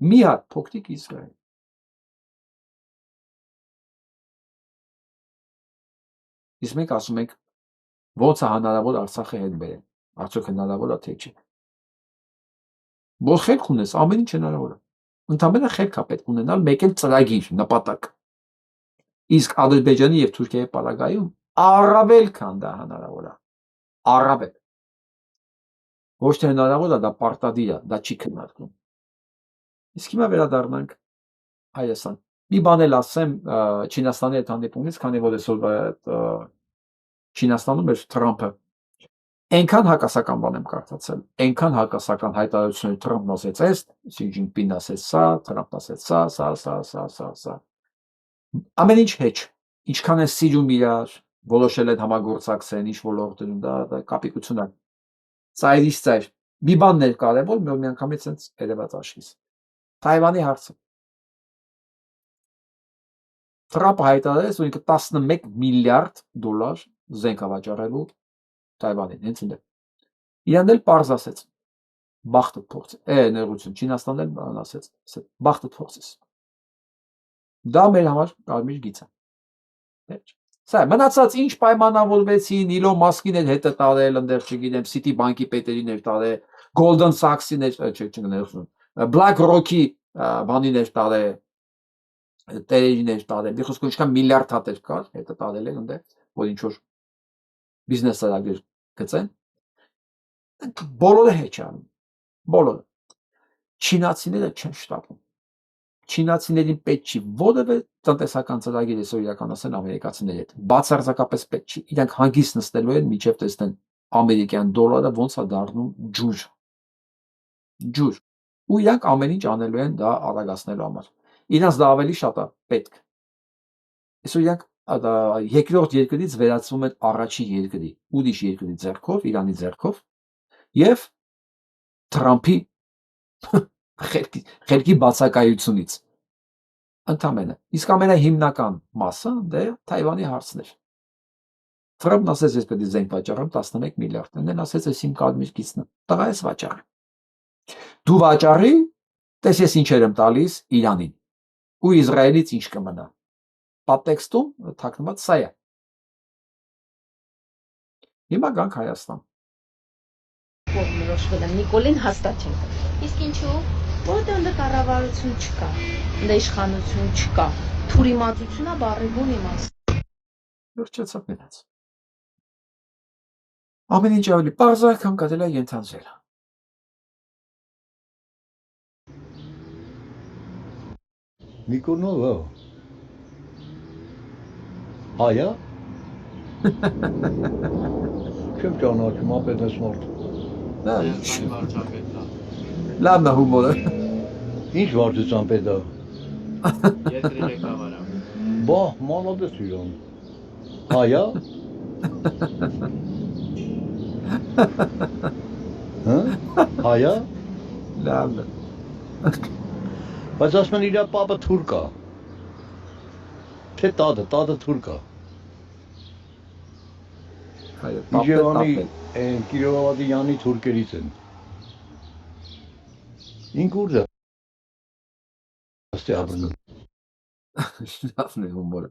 Մի հատ փոքրիկ Իսրայել։ Իսկ մենք ասում ենք ո՞նց է հնարավոր Արցախը հետ բերել։ Արդյոք հնարավոր է թե չէ։ Որ խելք ունես, ամեն ինչ հնարավոր է։ Ընդամենը խելք է պետք ունենալ, մեկ էլ ծրագիր, նպատակ։ Իսկ Ադրբեջանի եւ Թուրքիայի պարագայում առավել քան դա հնարավոր է։ Առավել։ Ոչ թե հնարավոր է, դա պարտադիր է, դա չի քննարկվում։ Իսկ հիմա վերադառնանք Հայաստան։ Մի բան էլ ասեմ Չինաստանի հետ հանդիպումից, քանի որ այսօր Չինաստանում էր Թրամփը։ Այնքան հակասական բան եմ կարդացել, այնքան հակասական հայտարարություններ Թրամփն ասեց այս, Սի Ջինպինն ասեց սա, Թրամփն ասեց սա։ Ամեն ինչ հեչ, ինչքան են սիրում իրար, որոշել են համագործակցեն, ինչ ոլորտներում, դա կապիկություն է։ Ծայրից ծայր։ Մի բան ներկարևոր, մի անգամից հենց երևաց աշխիս։ Թայվանի հարցը։ Թրամփը հայտարարեց, որ ինքը 11 միլիարդ դոլար զենք է վաճառելու Թայվանին, հենց ինձ։ Իրան էլ պարզ ասեց, բախտը փորձ, ներողություն, Չինաստանն էլ բան ասեց, բախտը փորձես։ Դա մեր համար կարմիր գիծ է։ Սա մնացած ինչ պայմանավորվեցին, Իլոն Մասկին էլ հետը տարել, ընդեր չգիտեմ, City Bank-ի պետերին էր տարել, Golden Sachs-ին էր, չգիտեմ, Black Rock-ի բանին էր տարել, տերերին էր տարել, մի խոսքով ինչքան միլիարդ հատեր կար, հետը տարել են ընդեր, որ ինչ որ բիզնես ծրագիր գծեն, բոլորը հեչ անում, բոլորը։ Չինացիները չեն շտապում։ Չինացիներին պետք չի որևէ տնտեսական ծրագիր այսօր իրականացնեն ամերիկացիների հետ։ Բացարձակապես պետք չի։ Իրանք հանգիստ նստելու են, մինչև տեսնեն ամերիկյան դոլարը ոնց է դառնում ջուր։ Ջուր։ Ու իրանք ամեն ինչ անելու են դա արագացնելու համար։ Իրանց դա ավելի շատ է պետք։ Այսօր իրանք երկրորդ երկրից վերածվում են առաջի երկրի, ուրիշ երկրի ձեռքով, Իրանի ձեռքով եւ Թրամփի խելքի բացակայությունից ընդամենը։ Իսկ ամենահիմնական մասը դե Թայվանի հարցն էր։ Թրամփն ասեց, ես պետք է զենք վաճառեմ 11 միլիարդ, այնեն ասեց, ես իմ կարմիր գիծն եմ, տղա ես վաճառի։ Դու վաճառի, տես ես ինչեր եմ տալիս Իրանին, ու Իսրայելից ինչ կմնա։ Պատտեքստում թաքնված սա է։ Հիմա գանք Հայաստան։ Որոշվել եմ Նիկոլին հաստատենք։ Իսկ ինչու՞։ Որտեղ ընդ կառավարություն չկա, ընդ իշխանություն չկա, թուրիմացությունա բառի բուն իմաստ։ Վերջացավ մնաց։ Ամեն ինչ ավելի պարզ է, քան կարելի է ենթադրել։ Նիկոլնովը հայա։ Չեմ ճանաչում, ապետ ես մարդ։ Լավն է հումորը։ Ինչ վարչության պետ է։ Երկրի ղեկավարը։ Բա, մալադես իրան։ Հայա։ Հայա։ Լավն է։ Բայց ասում են իրա պապը թուրք է։ Թե տատը թուրք է։ Իջևանի Կիրովադյանի թուրքերից են։ Ինք ուր է։ Աստե ապրում։ Լավն է հումորը։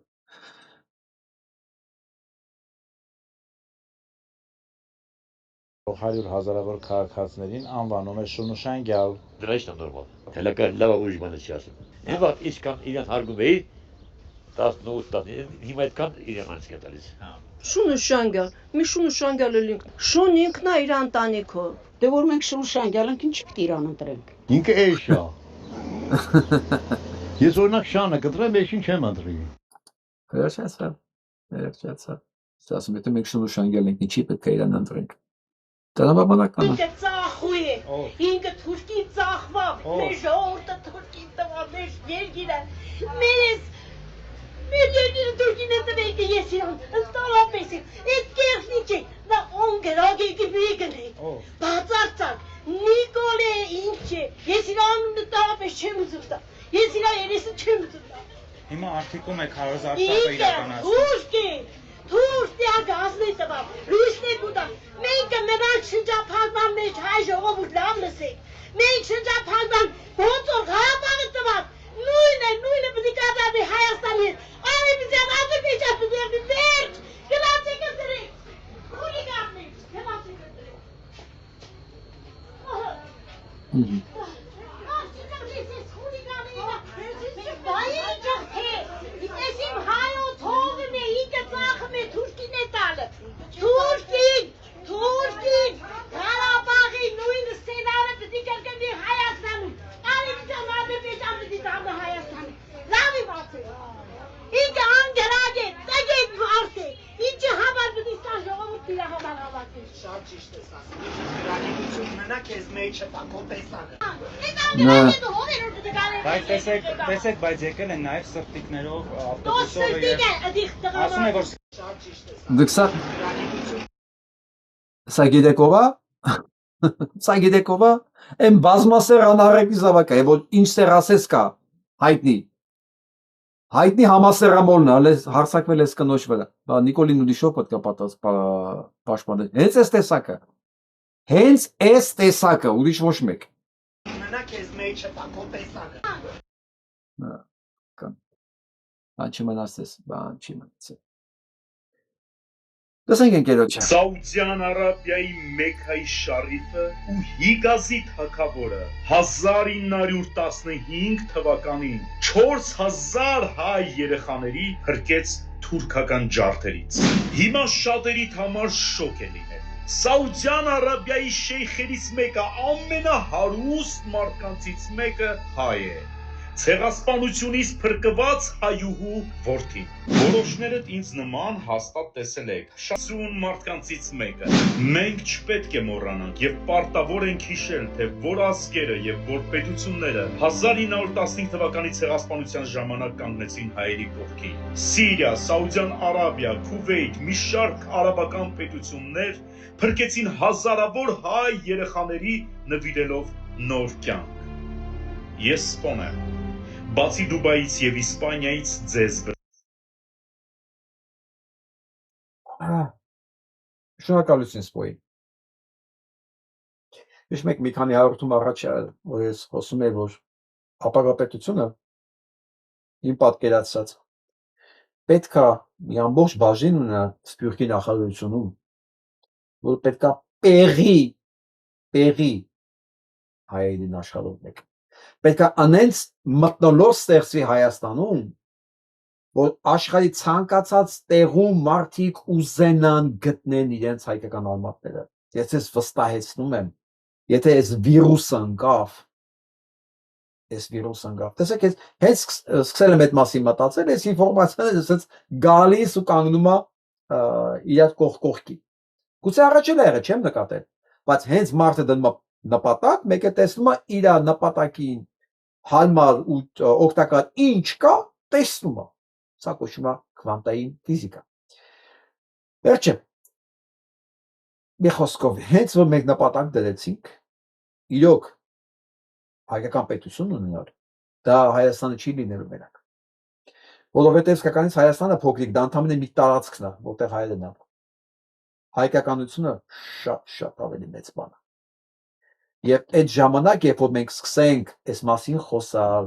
Հարյուր հազարավոր քաղաքացիներին անվանում է շունուշան գյալ։ Դրա ի՞նչ է նորմալ։ Թելակը լավ ուժ բանը չի ասում։ Եվ իսկան իրան հարգում էի 18-10, հիմա այդքան իրան անց է տալիս։ Շունուշան գյալ, մի շունուշան գյալ էլ ինքն։ Շուն ինքն է իր ընտանիքով։ Դե որ մենք շունուշան գյալենք ինչ պիտի իրան ընտրենք։ Ինքը էշ է։ Ես օրինակ շանը կտրեմ, ես ինչ չեմ ընտրի։ Վերջացավ։ Ասում եմ, մենք շունուշան գյալենք, ինչի պետք է իրան ընտրենք։ Տրամաբանական է։ Ինքը ծախու է, ինքը թուրքի ծախվավ, մեր ժողովուրդը թուրքին տվավ, մեր երկիրը, մեր երկիրը թուրքին է տվեք, ես իրան ընտանապես եմ, ես կերնիչ եմ, նա ոնգերագ եկի բիգն է, բացարձակ, Նիկոլ է, ինչ է, ես իրան ընտանապես չեմ ուզում տա, ես իրան երեսը չեմ ուզում տա։ Հիմա արդիկում եք հարազատապը իրականացնում։ Թուրք է, թուրք գազնի տվավ, լույսն է կուտավ, մենք նրանք շնջափակման մեջ հայ ժողովուրդ լավ լսեք, մենք շնջափակման ոնցոր Ղարաբաղը տվավ, նույնը պիտի կատարվի Հայաստանի հետ, Արևմտյան Ադրբեջան պիտի եղնի վերջ, գնացեք ընտրեք, խուլիգաններ, գնացեք ընտրեք։ Թուրքին, Ղարաբաղի նույն սցենարը պիտի կրկնվի Հայաստանում, Արևմտյան Ադրբեջան պիտի դառնա Հայաստանը, լավ իմ ասեք, ինքը անգրագ է, տգետ մարդ է, ինչի համար պիտի սա ժողովուրդն իր համար հավաքվի, Շատ ճիշտ ես ասում։ Գրագիտություն մնա քեզ մեջ չտա քո տեսակը։ Բայց տեսեք, բայց եկել են նաև սրտիկներով ավտոբուսով եւ ասում է որ Շատ ճիշտ ես։ Դուք սա գիտեք ով է։ Սա գիտեք ով է։ Այն բազմասեր անարեկի զավակը, որ ինչ սեր ասես կա, հայտնի։ Հայտնի համասերամոլն է, հարցակվել ես կնոջ վրա։ Բա Նիկոլին ուրիշով պետք է պաշտպանել։ Հենց այս տեսակը։ Հենց այս տեսակը, ուրիշ ոչ մեկ։ Մնա քեզ մեջ չտա քո տեսակը։ Բան չմնացես, բան չմնացես։ Լսենք ընկերոջը։ Սաուդյան Արաբիայի Մեքքայի շարիֆը ու Հիգազի թագավորը 1915 թվականին 4000 հայ երեխաների հրկեց թուրքական ջարդերից։ Հիմա շատերիդ համար շոկ է լինել։ Սաուդյան Արաբիայի շեյխերից մեկը, ամենահարուստ մարդկանցից մեկը հայ է։ Ցեղասպանությունից փրկված հայուհու որդին։ Որոշներդ ինձ նման հաստատ տեսել եք։ Շասուն մարդկանցից մեկը։ Մենք չպետք է մոռանանք եւ պարտավոր ենք հիշել, թե որ ազգերը եւ որ պետությունները 1915 թվականի ցեղասպանության ժամանակ կանգնեցին հայերի կողքին։ Սիրիա, Սաուդյան Արաբիա, Քուվեյթ, մի շարք արաբական պետություններ փրկեցին հազարավոր հայ երեխաների նվիրելով նոր կյանք։ Ես սպոն եմ։ Բացի Դուբայից եւ Իսպանիայից ձեզ Շնորհակալություն սպոյի։ Ես մեկ մի քանի հաղորդում առաջ որ ես խոսում եմ, որ ապագա պետությունը իմ պատկերացած պետքա մի ամբողջ բաժին ունենա Սփյուռքի նախարարությունում, որ պետքա պեղի հայերին աշխարհով պետքա անենց մթնոլորտ ստեղծվի Հայաստանում, որ աշխարհի ցանկացած տեղում մարդիկ ուզենան գտնեն իրենց հայկական արմատները։ Ես ես վստահեցնում եմ, եթե այս վիրուսը ընկավ, տեսեք, հենց սկսել եմ այդ մասին մտածել, այս ինֆորմացիան այսպես գալիս ու կանգնում է իր կողքի։ Գուցե առաջ էլ եղել չեմ նկատել, բայց հենց մարդը դնում է նպատակ, մեկը տեսնում է իր նպատակին հարմար ու օգտակար ինչ կա, տեսնում է։ Սա կոչվում է քվանտային ֆիզիկա։ Վերջը։ Մի խոսքով, հենց որ մենք նպատակ դրեցինք, իրոք հայկական պետություն ունենալ, դա Հայաստանը չի լինելու մենակ։ Որովհետև սկականից Հայաստանը փոքրիկ, դա ընդամենը մի տարածքն է, որտեղ հայերն են։ Հայկականությունը շատ ավելի մեծ բան է։ Եվ այդ ժամանակ, երբ որ մենք սկսենք այս մասին խոսալ,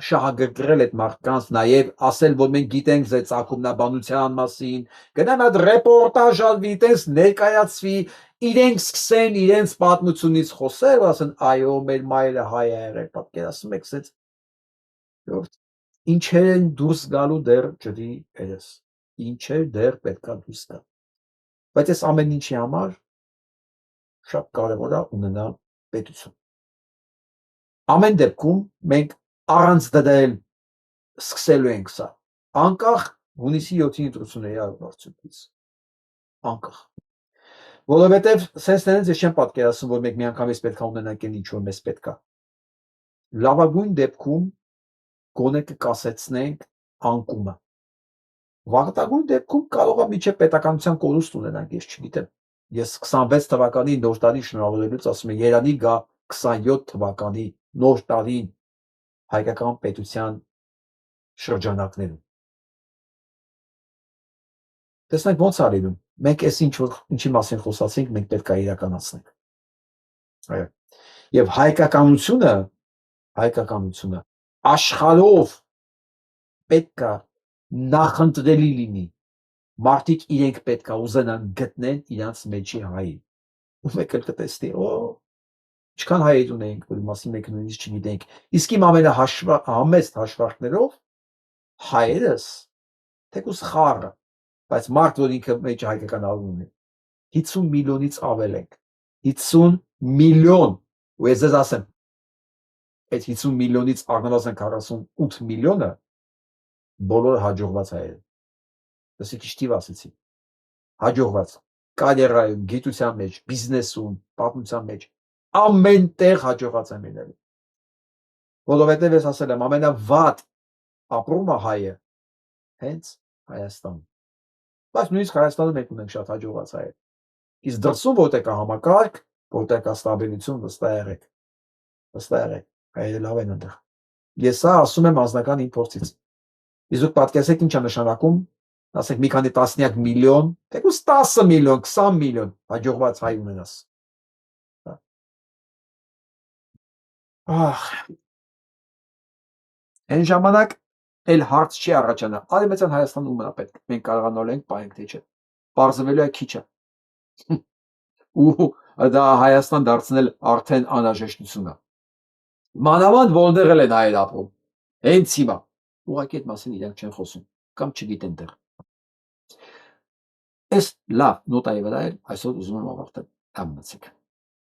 շահագրգռել այդ մարդկանց, նաև ասել, որ մենք գիտենք ձեր ծագումնաբանության մասին, գնան այդ ռեպորտաժ արվի, տես ներկայացվի, իրենք սկսեն իրենց պատմությունից խոսել, ասեն, այո, մեր մայրը հայ է եղել, պատկերացնում եք, ինչեր են դուրս գալու դեռ ջրի երես, ինչեր դեռ պետքա դուրս գա։ Բայց այս ամեն ինչի համար շատ կարևոր է ունենալ պետություն։ Ամեն դեպքում մենք առանց դրել սկսելու ենք սա, անկախ հունիսի 7-ի ընտրությունների արդյունքից, անկախ։ Որովհետև սենց ես չեմ պատկերացնում, որ մենք միանգամից պետք է ունենանք այն ինչ որ մեզ պետք է։ Լավագույն դեպքում գոնե կկասեցնենք անկումը։ Վաղտագույն դեպքում կարող է միջև պետականության կորուստ ունենանք, ես չգիտեմ։ Ես 26 թվականի նոր տարին շնորհավորելուց ասում եմ, երանի գա 27 թվականի նոր տարին հայկական պետության շրջանակներում։ Տեսնենք ոնց է լինում։ Մենք այս ինչի մասին խոսացինք, մենք պետք է իրականացնենք։ Այո։ Եվ հայկականությունը աշխարհով պետք է նախընտրելի լինի։ Մարդիկ իրենք պետք է ուզենան գտնեն իրանց մեջի հային։ Ու մեկ էլ կտեսնի, ինչքան հայեր ունենք, որ մասին մենք նույնիսկ չգիտենք։ Իսկ իմ ամենահամեստ հաշվարկներով հայերս թեկուզ խառը, բայց մարդ, որ ինքը մեջ հայկական արու ունի, 50 միլիոնից ավել ենք։ 50 միլիոն, ու ես ձեզ ասեմ, այդ 50 միլիոնից առնվազն 48 միլիոնը բոլորը հաջողված հայեր են։ Դեսեք ինչ թիվ ասեցի։ Հաջողված։ կարիերայում, գիտության մեջ, բիզնեսում, պատմության մեջ ամենտեղ հաջողած եմ ելել։ Որովհետև ես ասել եմ, ամենավատ ապրումը հայը հենց Հայաստանում։ Բայց նույնիսկ Հայաստանում մենք ունենք շատ հաջողած հայեր։ Իսկ դրսում որտեղ կա համակարգ, որտեղ կա ստաբիլություն, վստահ եղեք։ Վստահ եղեք, հայերը լավ են այնտեղ։ Ես սա ասում եմ անձնական իմ փորձից։ Իսկ դուք պատկերացեք ինչ է նշանակում, ասենք մի քանի տասնյակ միլիոն, թեկուզ 10 միլիոն, 20 միլիոն հաջողված հայ ունենաս։ Այն ժամանակ էլ հարց չի առաջանա, արևմտյան Հայաստանում ումն է պետք, մենք կարողանալ ենք պահենք թե չէ, պարզվելու է քիչ է, ու դա Հայաստան դարձնել արդեն անհրաժեշտություն է, մանավանդ որտեղ են հայեր ապրում, հենց հիմա, ուղղակի այդ մասին իրենք չեն խոսում, կամ չգիտեն դեռ, այս լավ նոտայի վրա էլ այսօր ուզում եմ ավարտել, մնացեք։